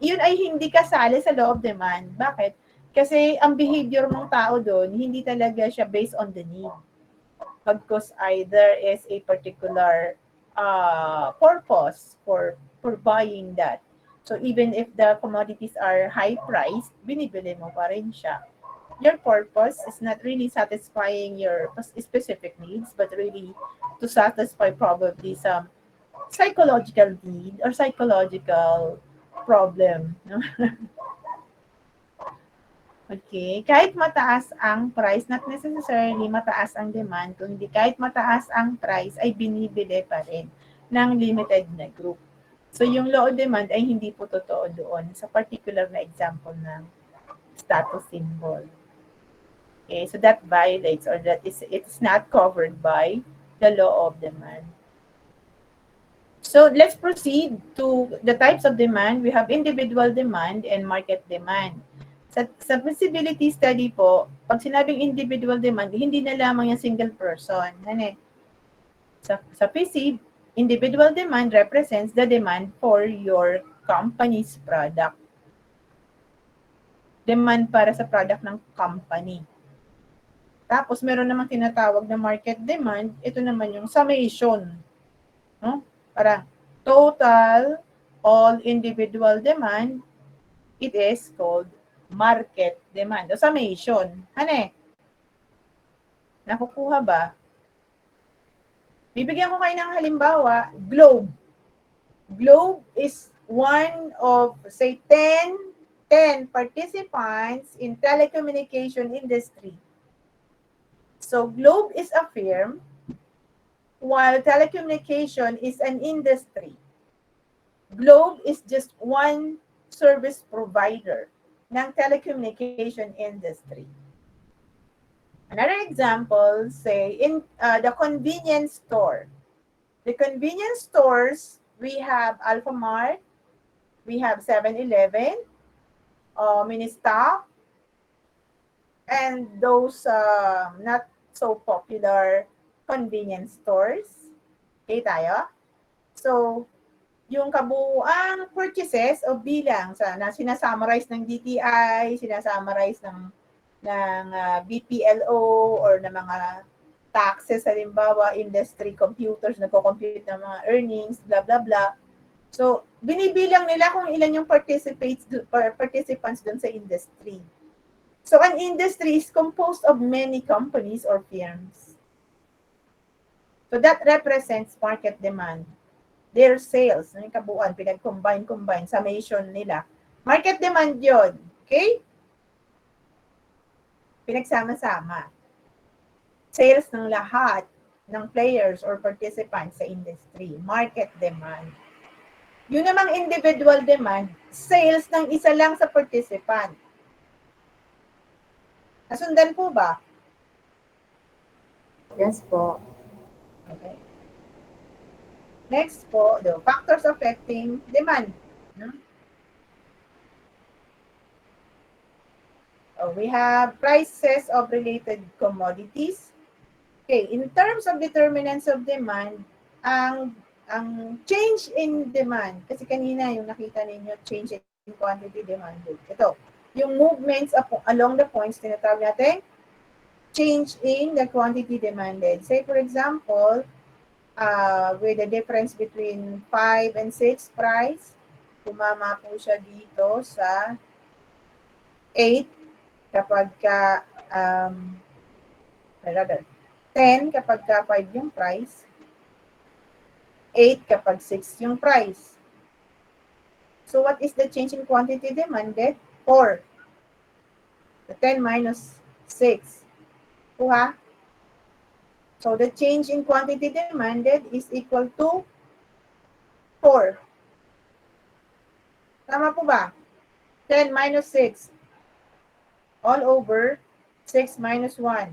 yun ay hindi kasali sa law of demand? Bakit? Kasi ang behavior ng tao doon, hindi talaga siya based on the need. Because either is a particular purpose for buying that. So, even if the commodities are high priced, binibili mo pa rin siya. Your purpose is not really satisfying your specific needs, but really to satisfy probably some psychological need or psychological problem. No? Okay, kahit mataas ang price, not necessarily mataas ang demand, kundi kahit mataas ang price ay binibili pa rin ng limited na group. So yung law of demand ay hindi po totoo doon sa particular na example ng status symbol. Okay, so that violates or that is it's not covered by the law of demand. So let's proceed to the types of demand. We have individual demand and market demand. Sa feasibility study po, pag sinabing individual demand, hindi na lamang yung single person. Ano sa PCB, individual demand represents the demand for your company's product. Demand para sa product ng company. Tapos, meron namang tinatawag na market demand. Ito naman yung summation. No? Para total all individual demand, it is called market demand. O summation. Ano nakukuha ba? Bibigyan ko kayo ng halimbawa, Globe. Globe is one of, say, 10 participants in telecommunication industry. So, Globe is a firm, while telecommunication is an industry. Globe is just one service provider ng telecommunication industry. Another example, say, in the convenience store. The convenience stores, we have Alphamart, we have 7-Eleven, Ministop, and those not so popular convenience stores. Okay tayo? So, yung kabuuang purchases o bilang na sinasummarize ng DTI, sinasummarize ng BPLO or ng mga taxes, halimbawa, industry computers, nagko-compute ng mga earnings, blah, blah, blah. So, binibilang nila kung ilan yung participants dun sa industry. So, an industry is composed of many companies or firms. So, that represents market demand. Their sales, yung kabuuan, pinag-combine, summation nila. Market demand yun. Okay? Pinagsama-sama. Sales ng lahat ng players or participants sa industry. Market demand. Yun namang individual demand, sales ng isa lang sa participant. Nasundan po ba? Yes po. Okay. Next po, the factors affecting demand. No? We have prices of related commodities. Okay, in terms of determinants of demand, ang change in demand, kasi kanina yung nakita ninyo, change in quantity demanded. Ito, yung movements along the points, tinatawag natin, change in the quantity demanded. Say, for example, with the difference between 5 and 6 price, tumama po siya dito sa 8 kapag ka, rather, 10 kapag ka 5 yung price, 8 kapag 6 yung price. So, what is the change in quantity demanded? 4. So, 10 minus 6. Kuha? So, the change in quantity demanded is equal to 4. Tama po ba? 10 minus 6 all over 6 minus 1.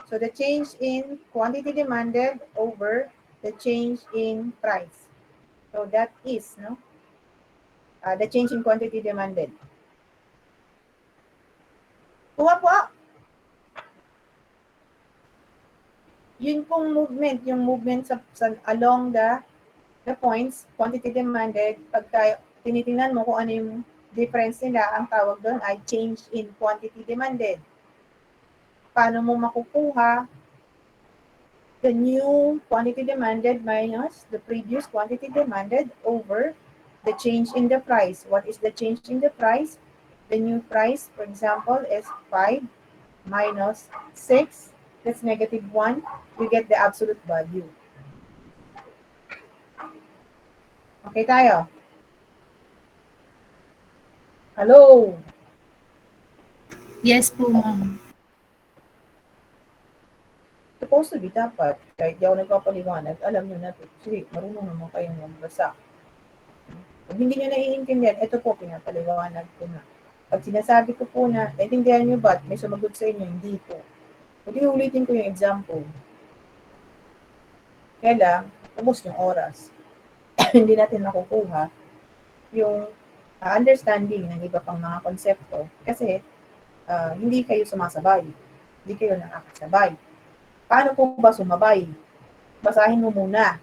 So the change in quantity demanded over the change in price. So that is the change in quantity demanded. Kuha po. Yun pong movement, yung movement along the points, quantity demanded, pagka tinitingnan mo kung ano yung difference nila, ang tawag doon ay change in quantity demanded. Paano mo makukuha the new quantity demanded minus the previous quantity demanded over the change in the price? What is the change in the price? The new price, for example, is 5 minus 6. That's negative 1. You get the absolute value. Okay tayo? Hello? Yes po, ma'am. Supposed to be dapat, kahit di ako nagpapaliwanag, alam nyo na, sige, marunong naman kayong magbasa. Kung hindi nyo naiintindihan, ito po, pinapaliwanag ko na. Pag sinasabi ko po na, naiintindihan nyo ba, may sumagot sa inyo, hindi po. Hindi ulitin ko yung example. Kaya lang, ubos yung oras. Hindi natin makukuha yung understanding ng iba pang mga konsepto kasi hindi kayo sumasabay. Hindi kayo nakakasabay. Paano po ba sumabay? Basahin mo muna.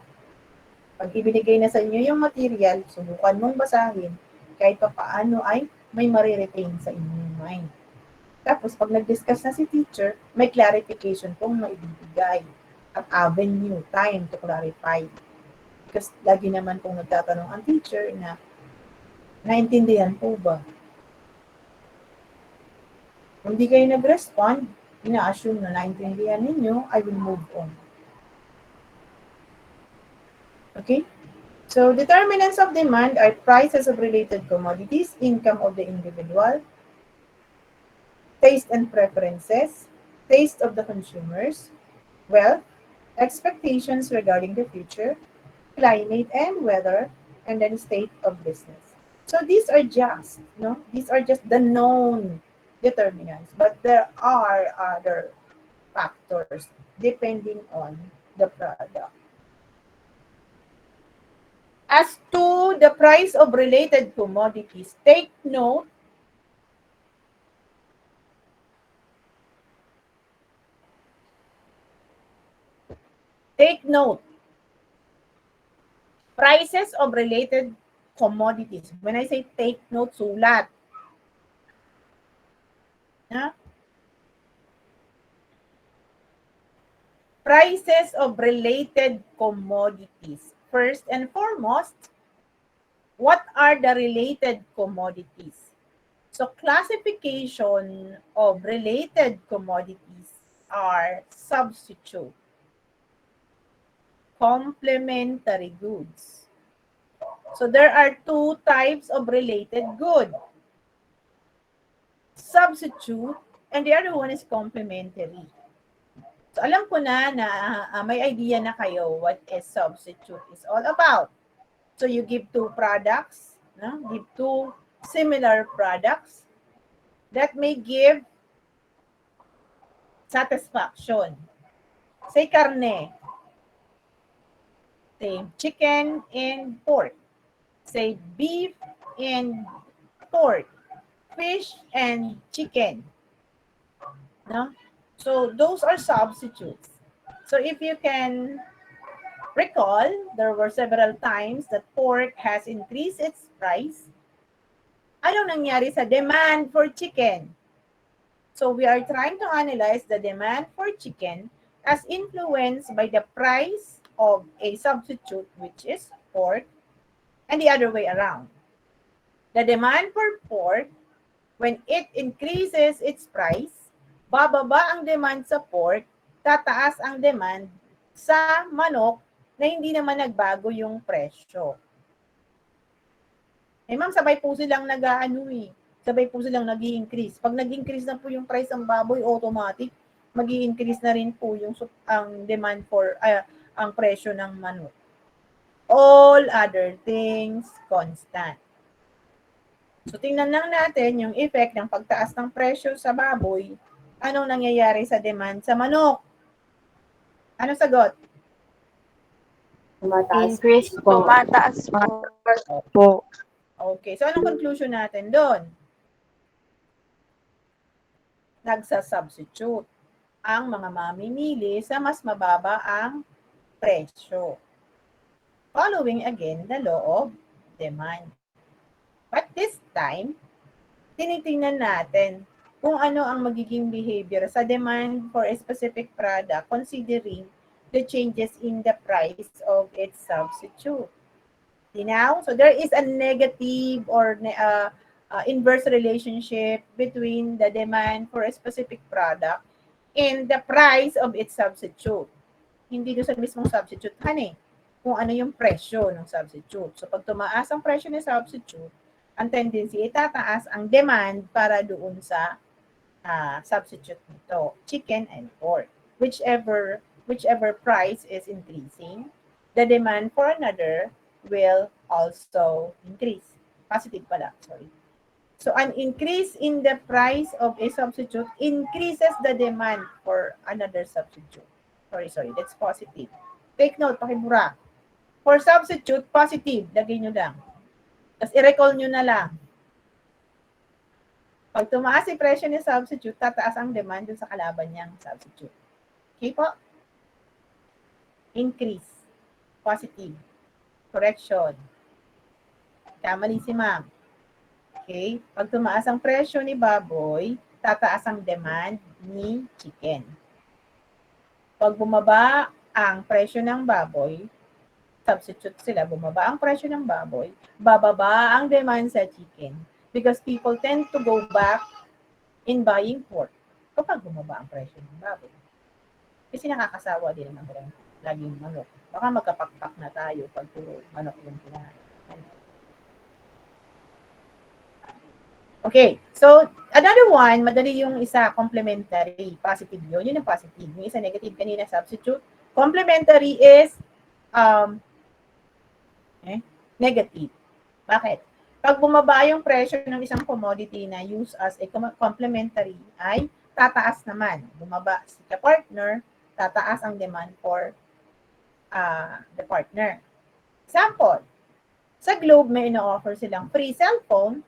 Pag ibinigay na sa inyo yung material, subukan mong basahin kahit pa paano ay may mariretain sa inyong mind. Tapos, pag nag-discuss na si teacher, may clarification pong maibibigay at avenue, time to clarify. Because lagi naman pong nagtatanong ang teacher na, naintindihan po ba? Kung di kayo nag-respond, ina-assume na naintindihan ninyo, I will move on. Okay? So, determinants of demand are prices of related commodities, income of the individual, taste and preferences, taste of the consumers, wealth, expectations regarding the future, climate and weather, and then state of business. So these are just the known determinants, but there are other factors depending on the product. As to the price of related commodities, take note prices of related commodities. When I say take note, sulat. Yeah? Prices of related commodities. First and foremost, what are the related commodities? So classification of related commodities are substitute, complementary goods. So there are two types of related good. Substitute, and the other one is complementary. So alam ko na may idea na kayo what is substitute is all about. So you give two products, give two similar products that may give satisfaction. Say karne. Say chicken and pork. Say beef and pork. Fish and chicken. No? So those are substitutes. So if you can recall, there were several times that pork has increased its price. Anong nangyari sa demand for chicken? So we are trying to analyze the demand for chicken as influenced by the price of a substitute, which is pork, and the other way around. The demand for pork, when it increases its price, bababa ang demand sa pork, tataas ang demand sa manok na hindi naman nagbago yung presyo. Ma'am, sabay po silang sabay po silang nag-i-increase. Pag nag-increase na po yung price ng baboy, automatic, mag-i-increase na rin po yung ang demand for ang presyo ng manok. All other things constant. So, tingnan lang natin yung effect ng pagtaas ng presyo sa baboy. Anong nangyayari sa demand sa manok? Ano sagot? Increase po. Tumataas po. Okay. So, anong conclusion natin doon? Nagsa-substitute ang mga mamimili sa mas mababa ang presyo. Following again the law of demand. But this time, tinitingnan natin kung ano ang magiging behavior sa demand for a specific product considering the changes in the price of its substitute. See now? So there is a negative or inverse relationship between the demand for a specific product and the price of its substitute. Hindi doon sa mismong substitute, honey. Kung ano yung presyo ng substitute. So pag tumaas ang presyo ng substitute, ang tendency ay tataas ang demand para doon sa substitute nito, chicken and pork. Whichever price is increasing, the demand for another will also increase. Positive pala, sorry. So an increase in the price of a substitute increases the demand for another substitute. Sorry, that's positive. Take note, pakibura. For substitute, positive, lagay nyo lang. Tapos i-recall nyo na lang. Pag tumaas yung presyo ni substitute, tataas ang demand dun sa kalaban niyang substitute. Okay po? Increase. Positive. Correction. Kamali si ma'am. Okay? Pag tumaas ang presyo ni baboy, tataas ang demand ni chicken. Pag bumaba ang presyo ng baboy, substitute sila, bumaba ang presyo ng baboy, bababa ang demand sa chicken. Because people tend to go back in buying pork kapag bumaba ang presyo ng baboy. Kasi nakakasawa din naman rin laging manok. Baka magkapakpak na tayo pag puro manok yung kinain. Okay, so another one, madali yung isa, complementary. Positive yun, yun ang positive. Yung isa negative kanina, substitute. Complementary is negative. Bakit? Pag bumaba yung presyo ng isang commodity na used as a complementary, ay tataas naman. Bumaba si ka-partner, tataas ang demand for the partner. Example, sa Globe may ino-offer silang free cellphone.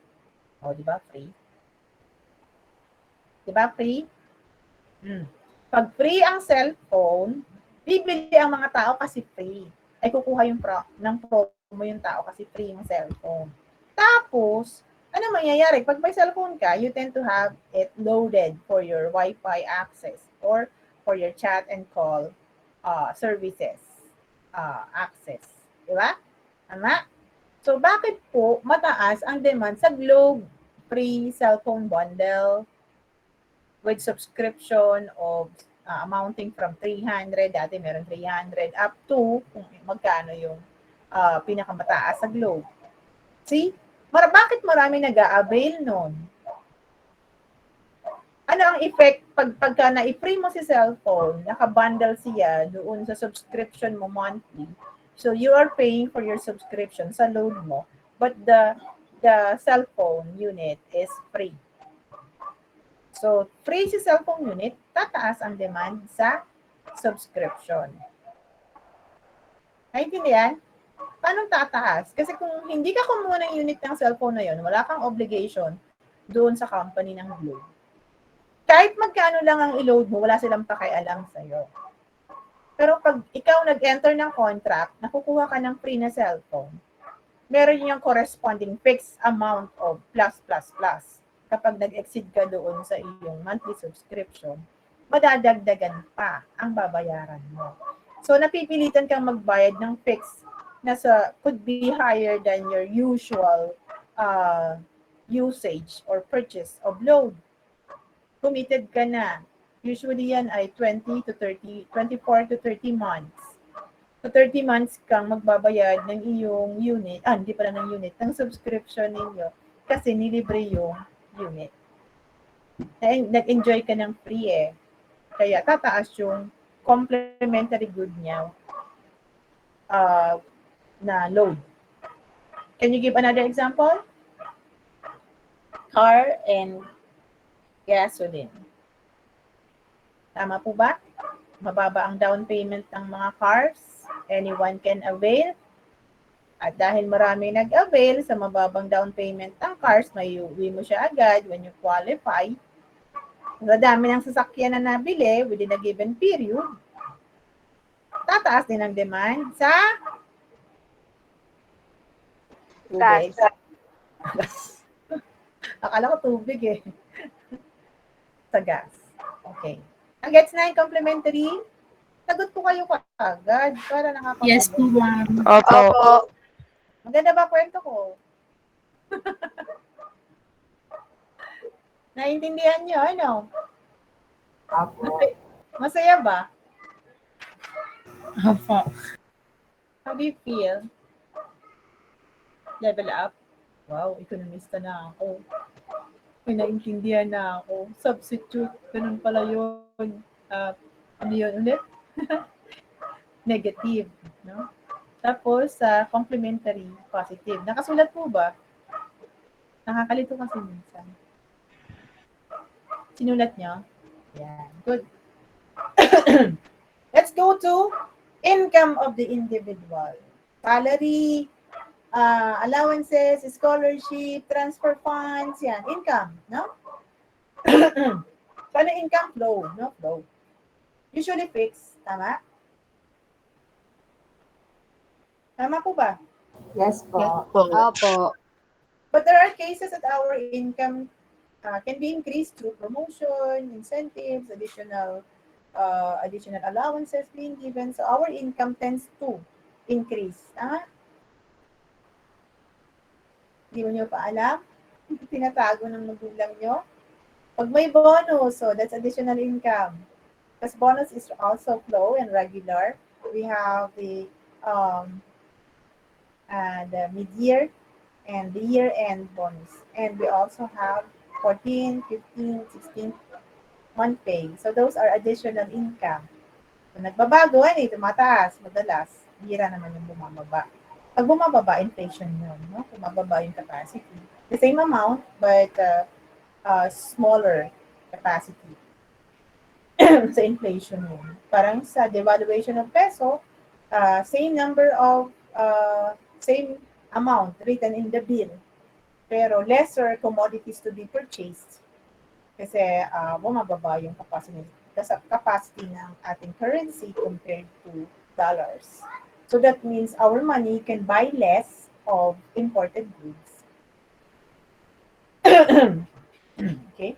O, di ba? Free. Di ba? Free? Pag free ang cellphone, bibili ang mga tao kasi free. Ay kukuha yung ng promo yung tao kasi free yung cellphone. Tapos, ano mangyayari? Pag may cellphone ka, you tend to have it loaded for your Wi-Fi access or for your chat and call services access. Di ba? Tama? So, bakit po mataas ang demand sa Globe free cellphone bundle with subscription of amounting from 300, dati meron 300, up to kung magkano yung pinakamataas sa Globe. See? Bakit marami nag-a-avail nun? Ano ang effect pagka na-free mo si cellphone, naka-bundle siya doon sa subscription mo monthly. So you are paying for your subscription sa load mo, but the cellphone unit is free. So free si cellphone unit, tataas ang demand sa subscription. Naintindihan? Paano tataas? Kasi kung hindi ka kumuha ng unit ng cellphone na yun, wala kang obligation doon sa company ng Globe. Kahit magkano lang ang i-load mo, wala silang pakialam sa'yo. Pero pag ikaw nag-enter ng contract, nakukuha ka ng free na cellphone, meron yung corresponding fixed amount of plus. Kapag nag-exceed ka doon sa iyong monthly subscription, madadagdagan pa ang babayaran mo. So, napipilitan kang magbayad ng fixed na could be higher than your usual usage or purchase of load. Committed ka na. Usually yan ay 24 to 30 months. So 30 months kang magbabayad ng iyong unit, hindi pala ng unit, ng subscription ninyo kasi nilibre yung unit. Nag-enjoy ka ng free Kaya tataas yung complementary good niya na load. Can you give another example? car and gasoline. Tama po ba? Mababa ang down payment ng mga cars. Anyone can avail. At dahil marami nag-avail sa mababang down payment ng cars, may uwi mo siya agad when you qualify. Sa dami ng sasakyan na nabili within a given period, tataas din ang demand sa tubig. Akala ko tubig eh. Sa gas. Okay. Ang gets na yung complimentary, sagot po kayo agad para nakakapagod. Yes po, ma'am. Opo. Opo. Maganda ba kwento ko? Naintindihan nyo, ano? Masaya ba? Opo. How do you feel? Level up? Wow, economista na ako. May naintindihan na ako. Substitute, ganun pala yun. Ano yun ulit? Negative, no? Tapos, complementary, positive. Nakasulat po ba? Nakakalito kasi minsan. Sinulat niyo? Yeah, good. Let's go to income of the individual. Salary, allowances, scholarship, transfer funds, yan, income, no? So, ano income? Flow, no? Flow. Usually fixed, tama? Tama po ba? Yes po. Opo. But there are cases that our income can be increased through promotion, incentives, additional allowances being given. So our income tends to increase. Hindi mo nyo pa alam? Tinatago ng magulang nyo? Pag may bonus, so that's additional income. Because bonus is also flow and regular. We have the mid-year and the year-end bonus. And we also have 14, 15, 16 month pay. So those are additional income. Kung nagbabago, tumataas, madalas. Bira naman yung bumababa. Pag bumababa, inflation yun. No? Bumababa yung capacity. The same amount, but smaller capacity. Sa inflation yun. Parang sa devaluation of peso, same number of, same amount written in the bill, pero lesser commodities to be purchased kasi bumababa yung capacity ng ating currency compared to dollars. So that means our money can buy less of imported goods. Okay?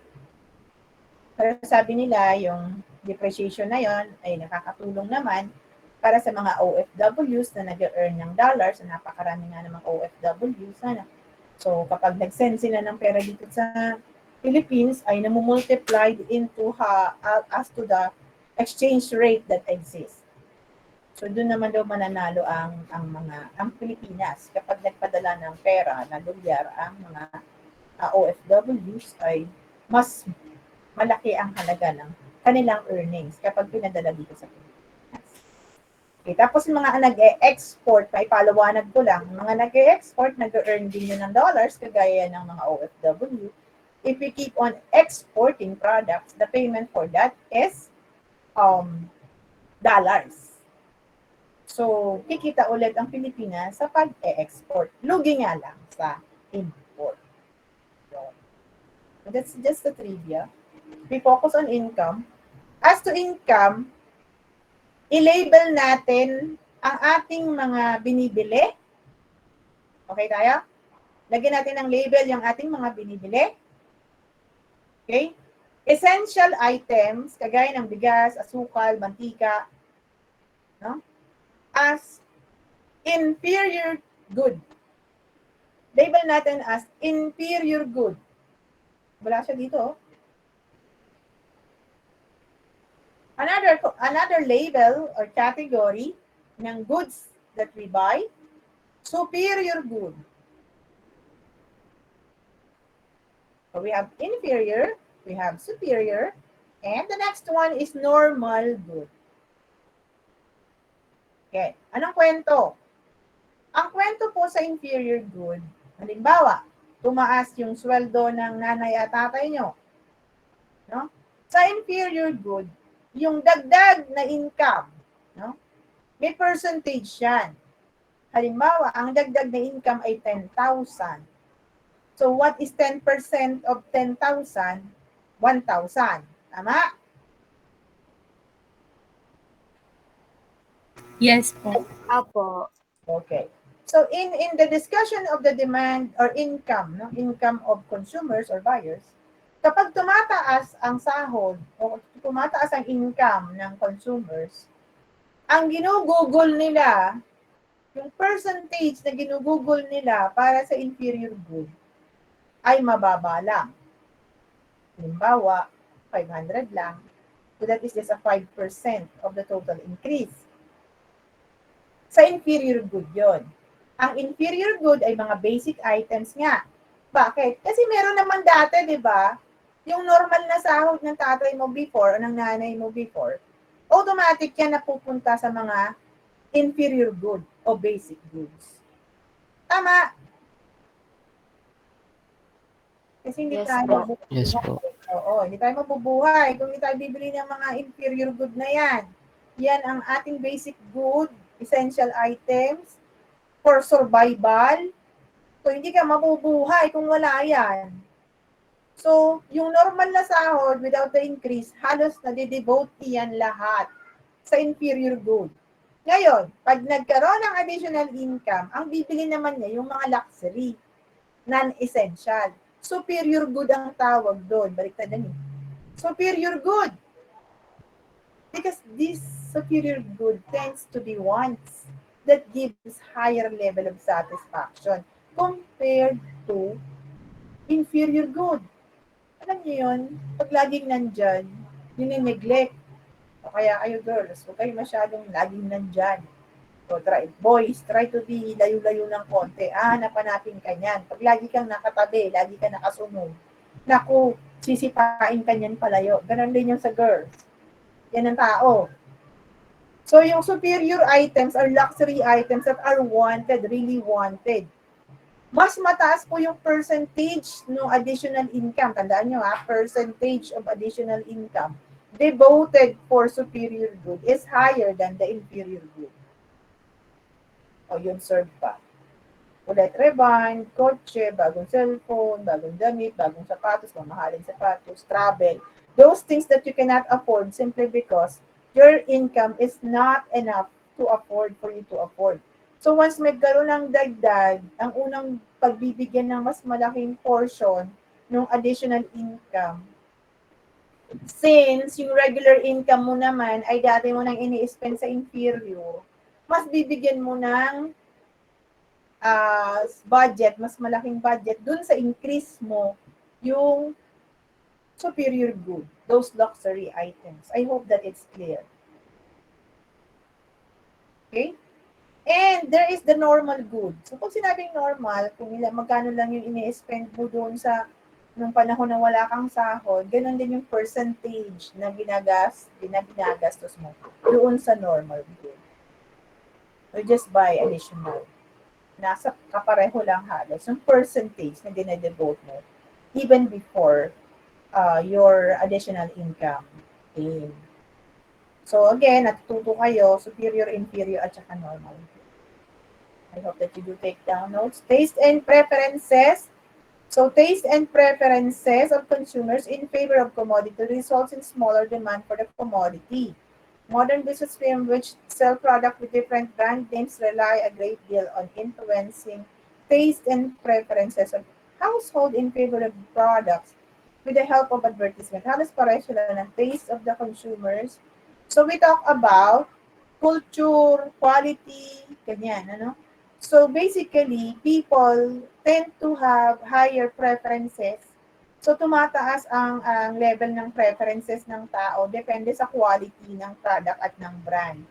Pero sabi nila, yung depreciation na yon ay nakakatulong naman para sa mga OFWs na nag-earn ng dollars, na napakarami nga namang OFWs. So, kapag nag-send sila ng pera dito sa Philippines, ay namumultiplied into as to the exchange rate that exists. So, doon naman daw mananalo ang Pilipinas. Kapag nagpadala ng pera na dolyar, ang mga OFWs ay mas malaki ang halaga ng kanilang earnings kapag pinadala dito sa Pilipinas. Okay, tapos yung mga nag-e-export, may palawanag ko lang, mga nag-e-export, nag-earn din yun ng dollars, kagaya ng mga OFW. If we keep on exporting products, the payment for that is dollars. So, kikita ulit ang Pilipinas sa pag-e-export. Lugi nga lang sa import. So, that's just the trivia. We focus on income. As to income, i-label natin ang ating mga binibili. Okay tayo? Lagyan natin ng label yung ating mga binibili. Okay? Essential items, kagaya ng bigas, asukal, mantika, no? As inferior good. Label natin as inferior good. Wala siya dito. Another label or category ng goods that we buy, superior good. So we have inferior, we have superior, and the next one is normal good. Okay, anong kwento? Ang kwento po sa inferior good, halimbawa, tumaas yung sweldo ng nanay at tatay nyo. No? Sa inferior good, yung dagdag na income, no? May percentage yan. Halimbawa, ang dagdag na income ay 10,000. So what is 10% of 10,000? 1,000. Tama? Yes po. Apo. Okay. So in the discussion of the demand or income, no, income of consumers or buyers, kapag tumataas ang sahod o tumataas ang income ng consumers, ang ginugugol nila, yung percentage na ginugugol nila para sa inferior good ay mababa lang. Halimbawa, 500 lang. So that is just a 5% of the total increase. Sa inferior good yon. Ang inferior good ay mga basic items nga. Bakit? Kasi meron naman dati, di ba? Yung normal na sahod ng tatay mo before o ng nanay mo before, automatic yan napupunta sa mga inferior good o basic goods. Tama? Kasi hindi Yes tayo po. mabubuhay. Yes po. Oo, hindi tayo mabubuhay kung hindi tayo bibili ng mga inferior good na yan. Yan ang ating basic good, essential items for survival. So, hindi ka mabubuhay kung wala yan. So, yung normal na sahod without the increase, halos nade-devote yan lahat sa inferior good. Ngayon, pag nagkaroon ng additional income, ang bibili naman niya yung mga luxury, non-essential. Superior good ang tawag doon. Baliktad na niyo. Superior good. Because this superior good tends to be wants that gives higher level of satisfaction compared to inferior good. Alam niyo yun? Pag laging nandyan, yun yung neglect. O kaya kayo girls, huwag kayo masyadong laging nandyan. So, boys, try to be layo-layo ng konti. Hanap-hanapin ka niyan. Pag lagi kang nakatabi, lagi kang nakasunod, naku, sisipain ka niyan palayo. Ganon din yung sa girls. Yan ang tao. So, yung superior items or luxury items that are wanted, really wanted, mas mataas po yung percentage ng additional income. Tandaan nyo percentage of additional income devoted for superior good is higher than the inferior good. O yun, serve pa. Ulit rewind, kotse, bagong cellphone, bagong damit, bagong sapatos, mamahaling sapatos, travel. Those things that you cannot afford simply because your income is not enough to afford for you to afford. So once magkaroon ng dagdag, ang unang pagbibigyan ng mas malaking portion ng additional income, since yung regular income mo naman ay dati mo nang ini-spend sa inferior, mas bibigyan mo ng budget, mas malaking budget dun sa increase mo yung superior good, those luxury items. I hope that it's clear. Okay? And there is the normal good. So pag sinabing normal, kung magkano lang yung ini-spend mo doon sa nung panahon na wala kang sahod, ganun din yung percentage na ginagastos mo doon sa normal good. So just buy additional. Nasa kapareho lang halos yung percentage na dinedevote mo even before your additional income came. So again, natututo kayo, superior, inferior, at saka normal. I hope that you do take down notes. Taste and preferences. So taste and preferences of consumers in favor of commodity results in smaller demand for the commodity. Modern business firms which sell products with different brand names rely a great deal on influencing taste and preferences of household in favor of products with the help of advertisement. Halos pareho sila ng taste of the consumers. So we talk about culture, quality, ganyan, ano? So basically, people tend to have higher preferences. So tumataas ang level ng preferences ng tao depende sa quality ng product at ng brand.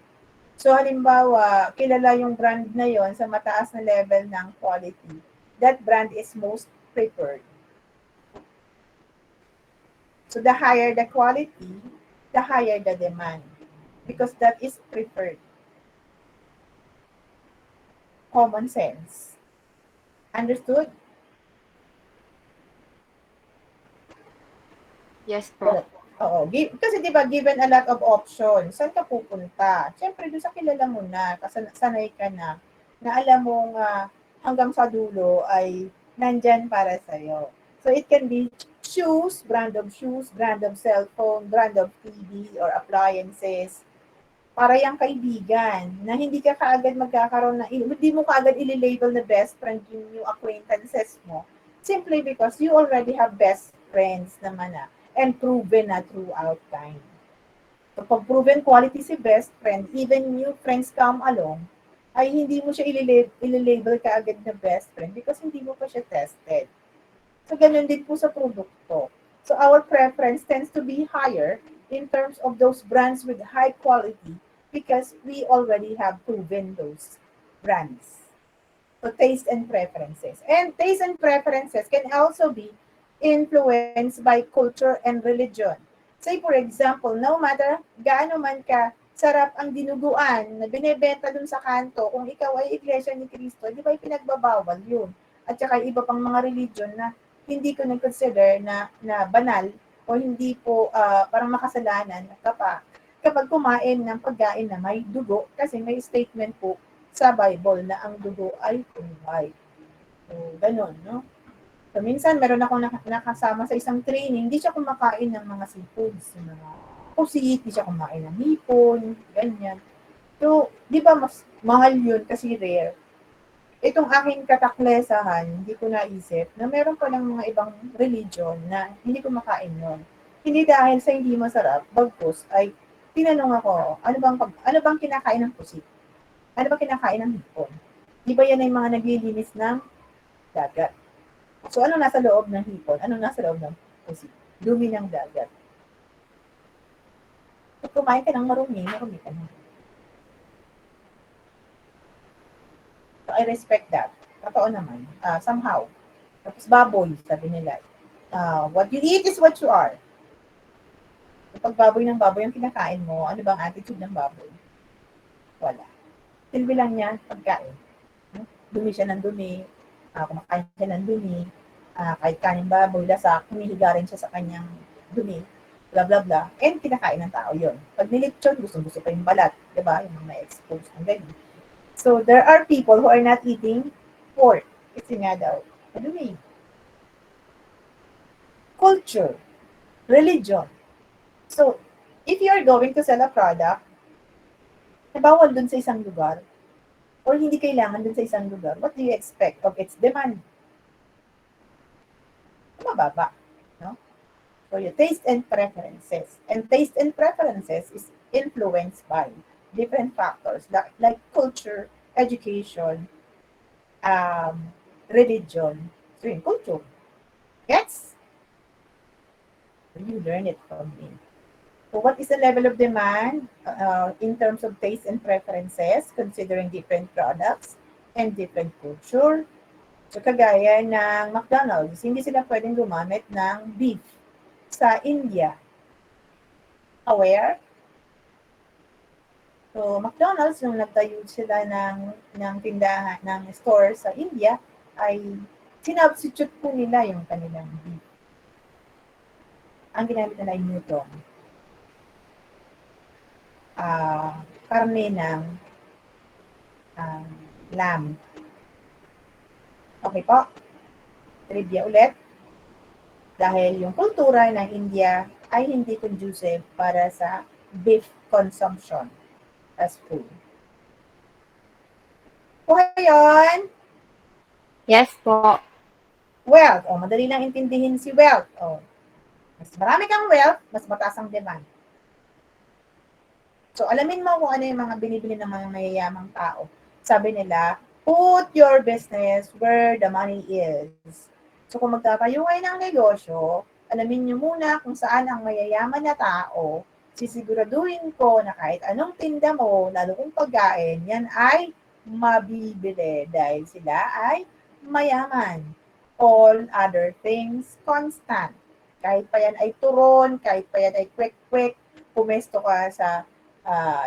So halimbawa, kilala yung brand na yon sa mataas na level ng quality. That brand is most preferred. So the higher the quality, the higher the demand because that is preferred. Common sense. Understood? Yes po. Oo, kasi 'di ba given a lot of options, saan ka pupunta? Siyempre do'n sa kilala mo na, kasi sanay ka na alam mong, hanggang sa dulo ay nandiyan para sa'yo. So it can be shoes, brand of cellphone, brand of TV or appliances, para yang kaibigan na hindi ka kaagad magkakaroon na hindi mo kaagad ile-label na best friend yung new acquaintances mo. Simply because you already have best friends naman na and proven na throughout time. So pag proven quality si best friend, even new friends come along, ay hindi mo siya ile-label kaagad na best friend because hindi mo pa siya tested. So ganun din po sa produkto. So our preference tends to be higher in terms of those brands with high quality because we already have proven those brands. So taste and preferences. And taste and preferences can also be influenced by culture and religion. Say for example, no matter gaano man ka sarap ang dinuguan na binebenta dun sa kanto, kung ikaw ay iglesia ni Cristo, di ba ipinagbabawal yun? At saka iba pang mga religion na hindi ko nag-consider na banal o hindi po parang makasalanan kapag kumain ng pagkain na may dugo kasi may statement po sa Bible na ang dugo ay tunay. So, ganun, no? So, minsan, meron akong nakasama sa isang training, hindi siya kumakain ng mga seafoods, yung mga pusit, hindi siya kumain ng hipon, ganyan. So, di ba mas mahal yun kasi rare. Itong aking kataklesahan, hindi ko naisip na meron pa ng mga ibang religion na hindi ko makain nun. Hindi dahil sa hindi masarap, bagkus ay tinanong ako, ano bang kinakain ng pusit? Ano bang kinakain ng hipon? Di ba yan ay mga naglilinis ng dagat? So, ano nasa loob ng hipon? Ano nasa loob ng pusit? Dumi ng dagat. Kung kumain ka ng marumi ka na. So, I respect that. Totoo naman. Somehow. Tapos baboy, sabi nila. What you eat is what you are. Kapag baboy ng baboy ang kinakain mo, ano bang attitude ng baboy? Wala. Silbi lang niya, pagkain. Dumi siya ng dumi, kumakain siya ng dumi, kahit kanin baboy, lasa, humihiga rin siya sa kanyang dumi, bla bla bla, and kinakain ng tao yon. Pag nilipchon, gusto pa yung balat, di ba? Yung mga na-expose ng ganyan. So, there are people who are not eating pork. Kasi nga daw, madumi. Culture, religion. So, if you are going to sell a product, na bawal dun sa isang lugar, or hindi kailangan dun sa isang lugar, what do you expect of its demand? Mababa, no? So your taste and preferences. And taste and preferences is influenced by different factors like culture, education, religion. So in culture, yes, you learn it from me. So what is the level of demand in terms of taste and preferences, considering different products and different culture? So kagaya ng McDonald's, hindi sila pwedeng gumamit ng beef sa India. Aware? So McDonald's, nung nagtayo sila ng tindahan, ng store sa India, ay sinubstitute po nila yung kanilang beef. Ang ginamit nila ay Newton. Karne ng lamb. Okay po? Trivia ulit. Dahil yung kultura ng India ay hindi conducive para sa beef consumption as food. Okay yun? Yes po. Wealth. Madali lang intindihin si wealth. Mas marami kang wealth, mas mataas ang demand. So, alamin mo kung ano yung mga binibili ng mga mayayamang tao. Sabi nila, put your business where the money is. So, kung magtatayo kayo ng negosyo, alamin nyo muna kung saan ang mayayaman na tao. Sisiguraduhin ko na kahit anong tinda mo, lalo kung pagkain, yan ay mabibili dahil sila ay mayaman. All other things constant. Kahit pa yan ay turon, kahit pa yan ay quick-quick, pumesto ka sa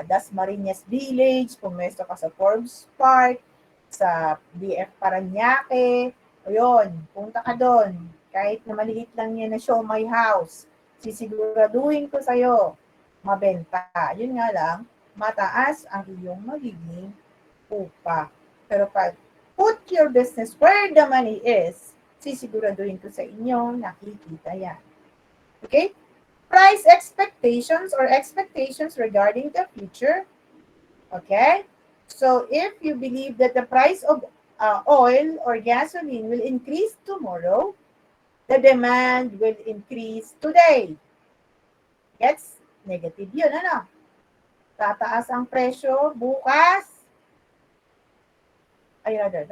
Dasmariñas Village, pumesto ka sa Forbes Park, sa BF Parañaque, ayun, punta ka doon. Kahit na maliit lang yan na show my house, Sisiguraduhin ko sa'yo, mabenta. Yun nga lang, mataas ang iyong magiging upa. Pero pag put your business where the money is, sisiguraduhin ko sa inyo, nakikita yan. Okay? Price expectations or expectations regarding the future. Okay? So if you believe that the price of oil or gasoline will increase tomorrow, the demand will increase today. Gets? Negative yun, ano? Tataas ang presyo bukas. Ay, rather,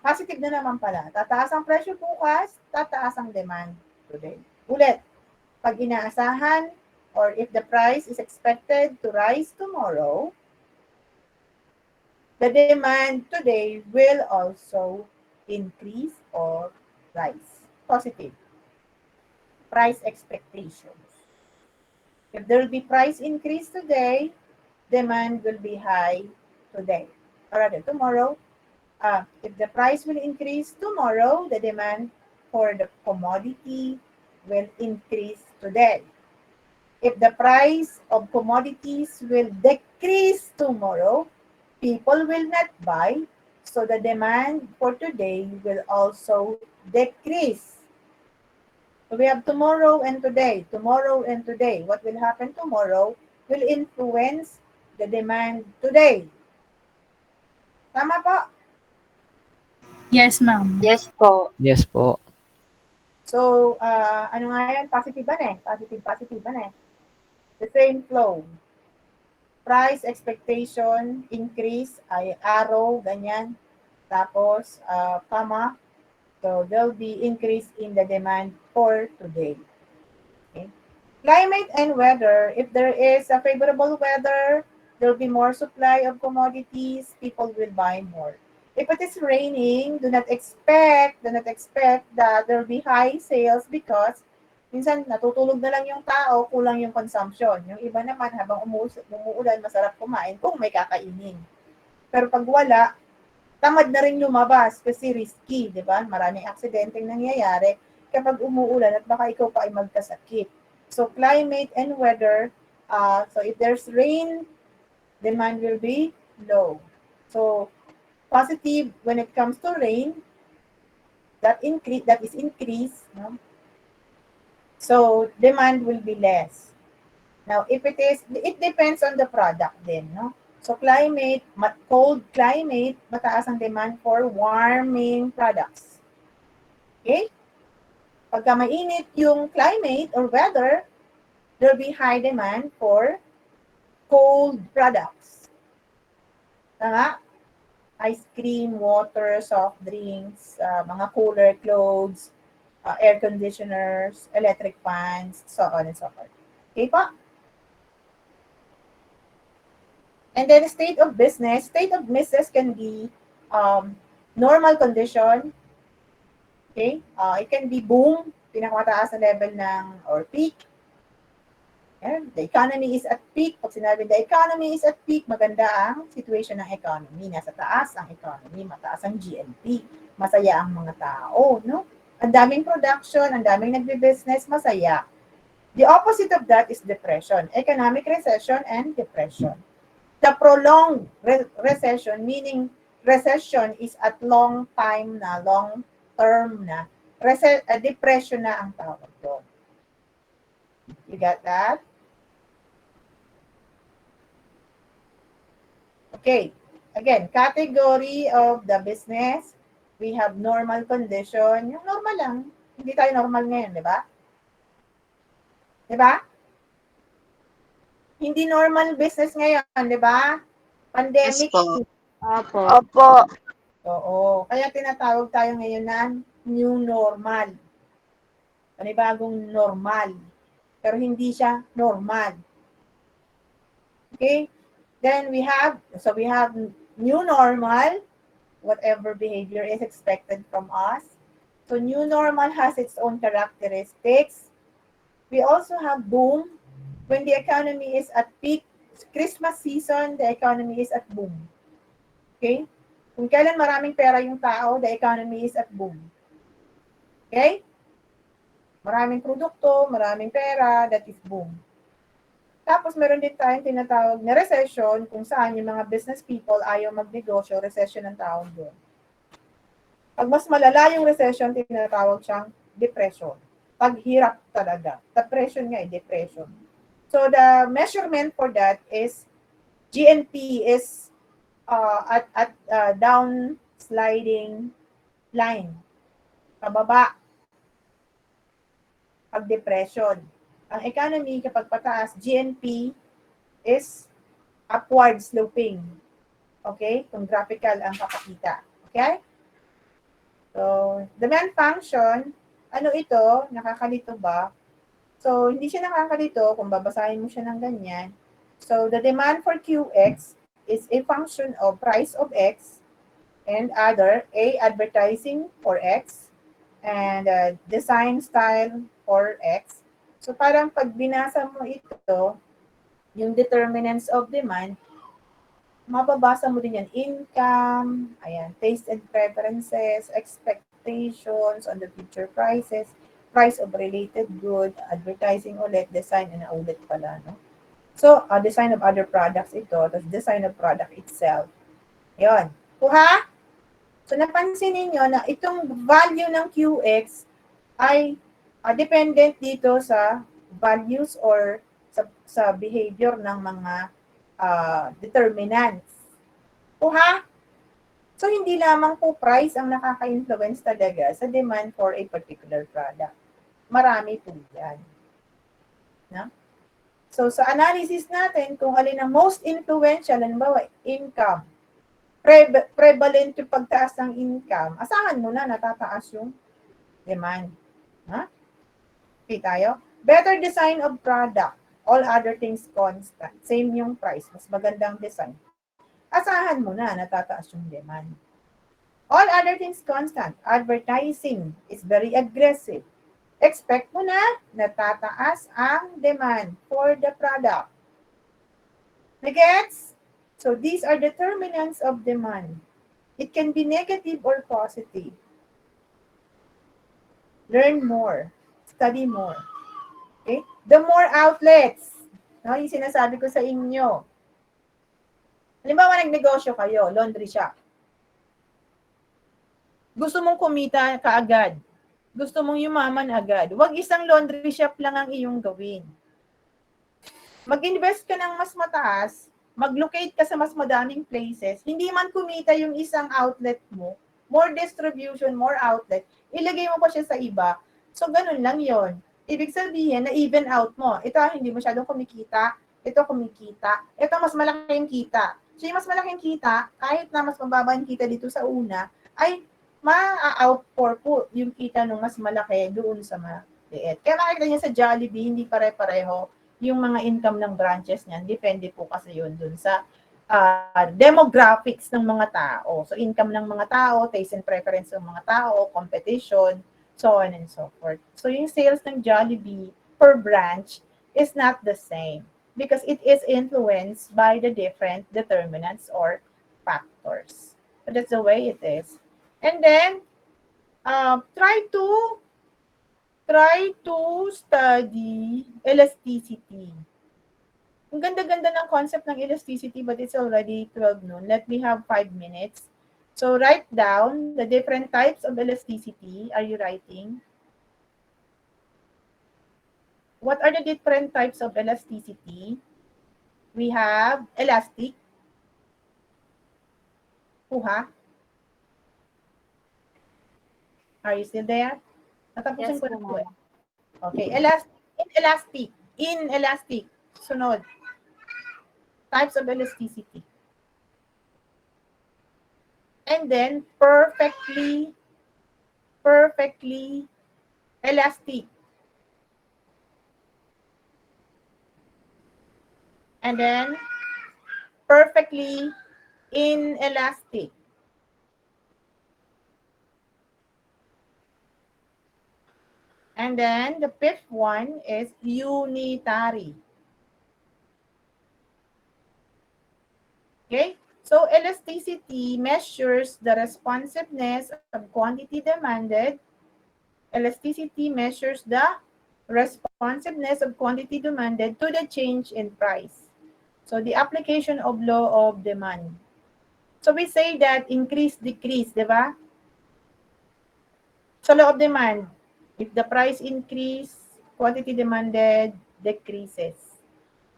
positive na naman pala. Tataas ang presyo bukas, tataas ang demand today. Ulit, pag inaasahan or if the price is expected to rise tomorrow, the demand today will also increase or rise. Positive. Price expectations. If there will be price increase today, demand will be high today. Or rather, tomorrow, if the price will increase tomorrow, the demand for the commodity will increase today. If the price of commodities will decrease tomorrow, people will not buy, so the demand for today will also decrease. So we have tomorrow and today. Tomorrow and today. What will happen tomorrow will influence the demand today. Tama po? Yes, ma'am. Yes po. Yes po. So, ano nga yan? Positive ba na eh? Positive ba na eh? The same flow. Price expectation, increase, ay arrow, ganyan. Tapos, comma. So, there'll be increase in the demand for today. Okay. Climate and weather. If there is a favorable weather, there'll be more supply of commodities. People will buy more. If it is raining, do not expect that there'll be high sales because minsan natutulog na lang yung tao, kulang yung consumption. Yung iba naman habang umuulan, masarap kumain kung may kakainin. Pero pag wala, tamad na rin lumabas kasi risky, di ba? Maraming aksidenteng nangyayari kapag umuulan at baka ikaw pa ay magkasakit. So climate and weather, so if there's rain, demand will be low. So positive when it comes to rain, that is increase, no? So demand will be less. Now if it depends on the product then, no? So climate, cold climate, mataas ang demand for warming products. Okay? Pagka mainit yung climate or weather, there'll be high demand for cold products. Tama? Ice cream, water, soft drinks, mga cooler clothes, air conditioners, electric fans, so on and so forth. Okay po? And then state of business can be normal condition. Okay? It can be boom, pinakamataas na level ng, or peak. And the economy is at peak. Pag sinabi the economy is at peak, maganda ang situation ng economy. Nasa taas ang economy, mataas ang GNP. Masaya ang mga tao, no? Ang daming production, ang daming nagbe-business, masaya. The opposite of that is depression. Economic recession and depression. The prolonged recession, meaning recession is at long time na, long term na. Depression na ang tawag doon. You got that? Okay. Again, category of the business. We have normal condition. Yung normal lang. Hindi tayo normal ngayon, di ba? Di ba? Hindi normal business ngayon, di ba? Pandemic. Yes po. Opo. Opo. Oo. Kaya tinatawag tayo ngayon na new normal. Panibagong normal. Pero hindi siya normal. Okay? Then we have new normal, whatever behavior is expected from us. So new normal has its own characteristics. We also have boom. When the economy is at peak, Christmas season, the economy is at boom. Okay? Kung kailan maraming pera yung tao, the economy is at boom. Okay? Maraming produkto, maraming pera, that is boom. Tapos meron din tayong tinatawag na recession kung saan yung mga business people ayaw magnegosyo, recession ang tawag doon. Pag mas malala yung recession, tinatawag siyang depression. Paghirap talaga. Depression nga depression. So the measurement for that is GNP is at down sliding line. Pababa. Pag depression. Ang economy kapag pataas, GNP is upward sloping. Okay? Kung graphical ang kapakita. Okay? So, demand function, ano ito? Nakakalito ba? So, hindi siya nakakalito kung babasahin mo siya ng ganyan. So, the demand for QX is a function of price of X and other, A, advertising for X, and design style for X. So, parang pag binasa mo ito, yung determinants of demand, mababasa mo din yan. Income, ayan, taste and preferences, expectations on the future prices, price of related good, advertising ulit, design, and ulit pala, no? So, design of other products ito, tapos design of product itself. Yun. Kuha? So, napansin ninyo na itong value ng QX ay dependent dito sa values or sa behavior ng mga determinants. Kuha? So, hindi lamang po price ang nakaka-influence talaga sa demand for a particular product. Marami po yan. No? So, sa analysis natin, kung alin ang most influential, halimbawa, income, prevalent yung pagtaas ng income, asahan mo na natataas yung demand. Ha? Okay tayo? Better design of product, all other things constant. Same yung price, mas magandang design. Asahan mo na natataas yung demand. All other things constant. Advertising is very aggressive. Expect mo na natataas ang demand for the product. Nagets? So these are determinants of demand. It can be negative or positive. Learn more. Study more. Okay? The more outlets, no, yung sinasabi ko sa inyo. Halimbawa, nagnegosyo kayo, laundry shop. Gusto mong kumita kaagad. Gusto mong yumaman agad. Huwag isang laundry shop lang ang iyong gawin. Mag-invest ka ng mas mataas, mag-locate ka sa mas madaming places, hindi man kumita yung isang outlet mo, more distribution, more outlet, ilagay mo pa siya sa iba. So, ganun lang yon. Ibig sabihin na even out mo. Ito, hindi masyadong kumikita. Ito, kumikita. Ito, mas malaking kita. So, yung mas malaking kita, kahit na mas mababa yung kita dito sa una, ay ma-outpour po yung kita nung mas malaki doon sa maliit. Kaya makikita niya sa Jollibee, hindi pare-pareho yung mga income ng branches niyan. Depende po kasi yun doon sa demographics ng mga tao. So, income ng mga tao, taste and preference ng mga tao, competition, so on and so forth. So, yung sales ng Jollibee per branch is not the same because it is influenced by the different determinants or factors. So, that's the way it is. And then, try to study elasticity. Ang ganda-ganda ng concept ng elasticity, but it's already 12 noon. Let me have 5 minutes. So, write down the different types of elasticity. Are you writing? What are the different types of elasticity? We have elastic. Kuha. Are you still there? Natapusin Yes ko po, na po eh. ma'am. Okay, inelastic. Sunod. Types of elasticity. And then, perfectly elastic. And then, perfectly inelastic. And then, the fifth one is unitary. Okay? So, elasticity measures the responsiveness of quantity demanded Elasticity measures the responsiveness of quantity demanded to the change in price. So the application of law of demand. So we say that increase, decrease, di ba? So law of demand, if the price increase, quantity demanded decreases.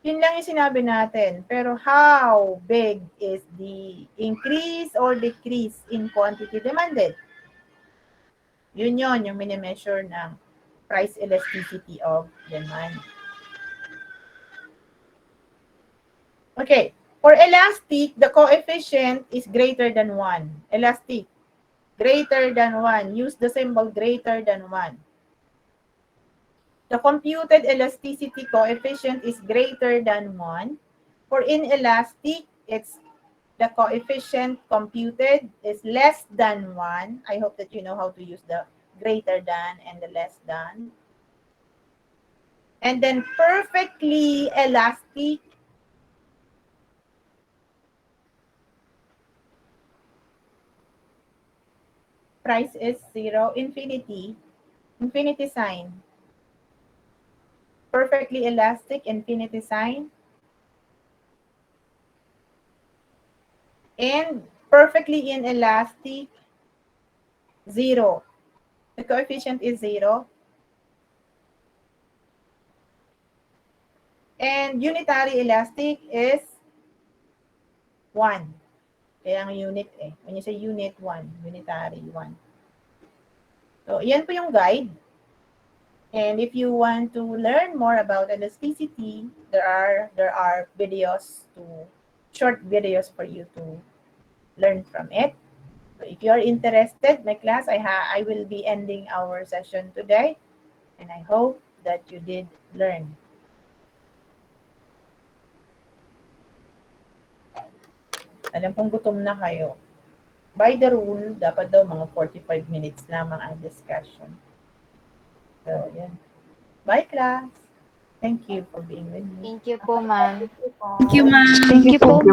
Yun lang yung sinabi natin. Pero how big is the increase or decrease in quantity demanded? Yun yung mini-measure ng price elasticity of demand. Okay. For elastic, the coefficient is greater than 1. Elastic, greater than 1. Use the symbol greater than 1. The computed elasticity coefficient is greater than 1. For inelastic, it's the coefficient computed is less than 1. I hope that you know how to use the greater than and the less than. And then perfectly elastic, price is 0. Infinity sign. Perfectly elastic, infinity sign. And perfectly inelastic, 0. The coefficient is 0. And unitary elastic is 1. Kaya ang unit eh. When you say unit, 1. Unitary, 1. So, yan po yung guide. And if you want to learn more about elasticity, there are videos short videos for you to learn from it. So if you are interested, my class, I will be ending our session today. And I hope that you did learn. Alam kong gutom na kayo. By the rule, dapat daw mga 45 minutes lamang ang discussion. So, yan. Bye, class. Thank you for being with me. Thank you po, ma'am. Thank you, ma'am. Thank you po.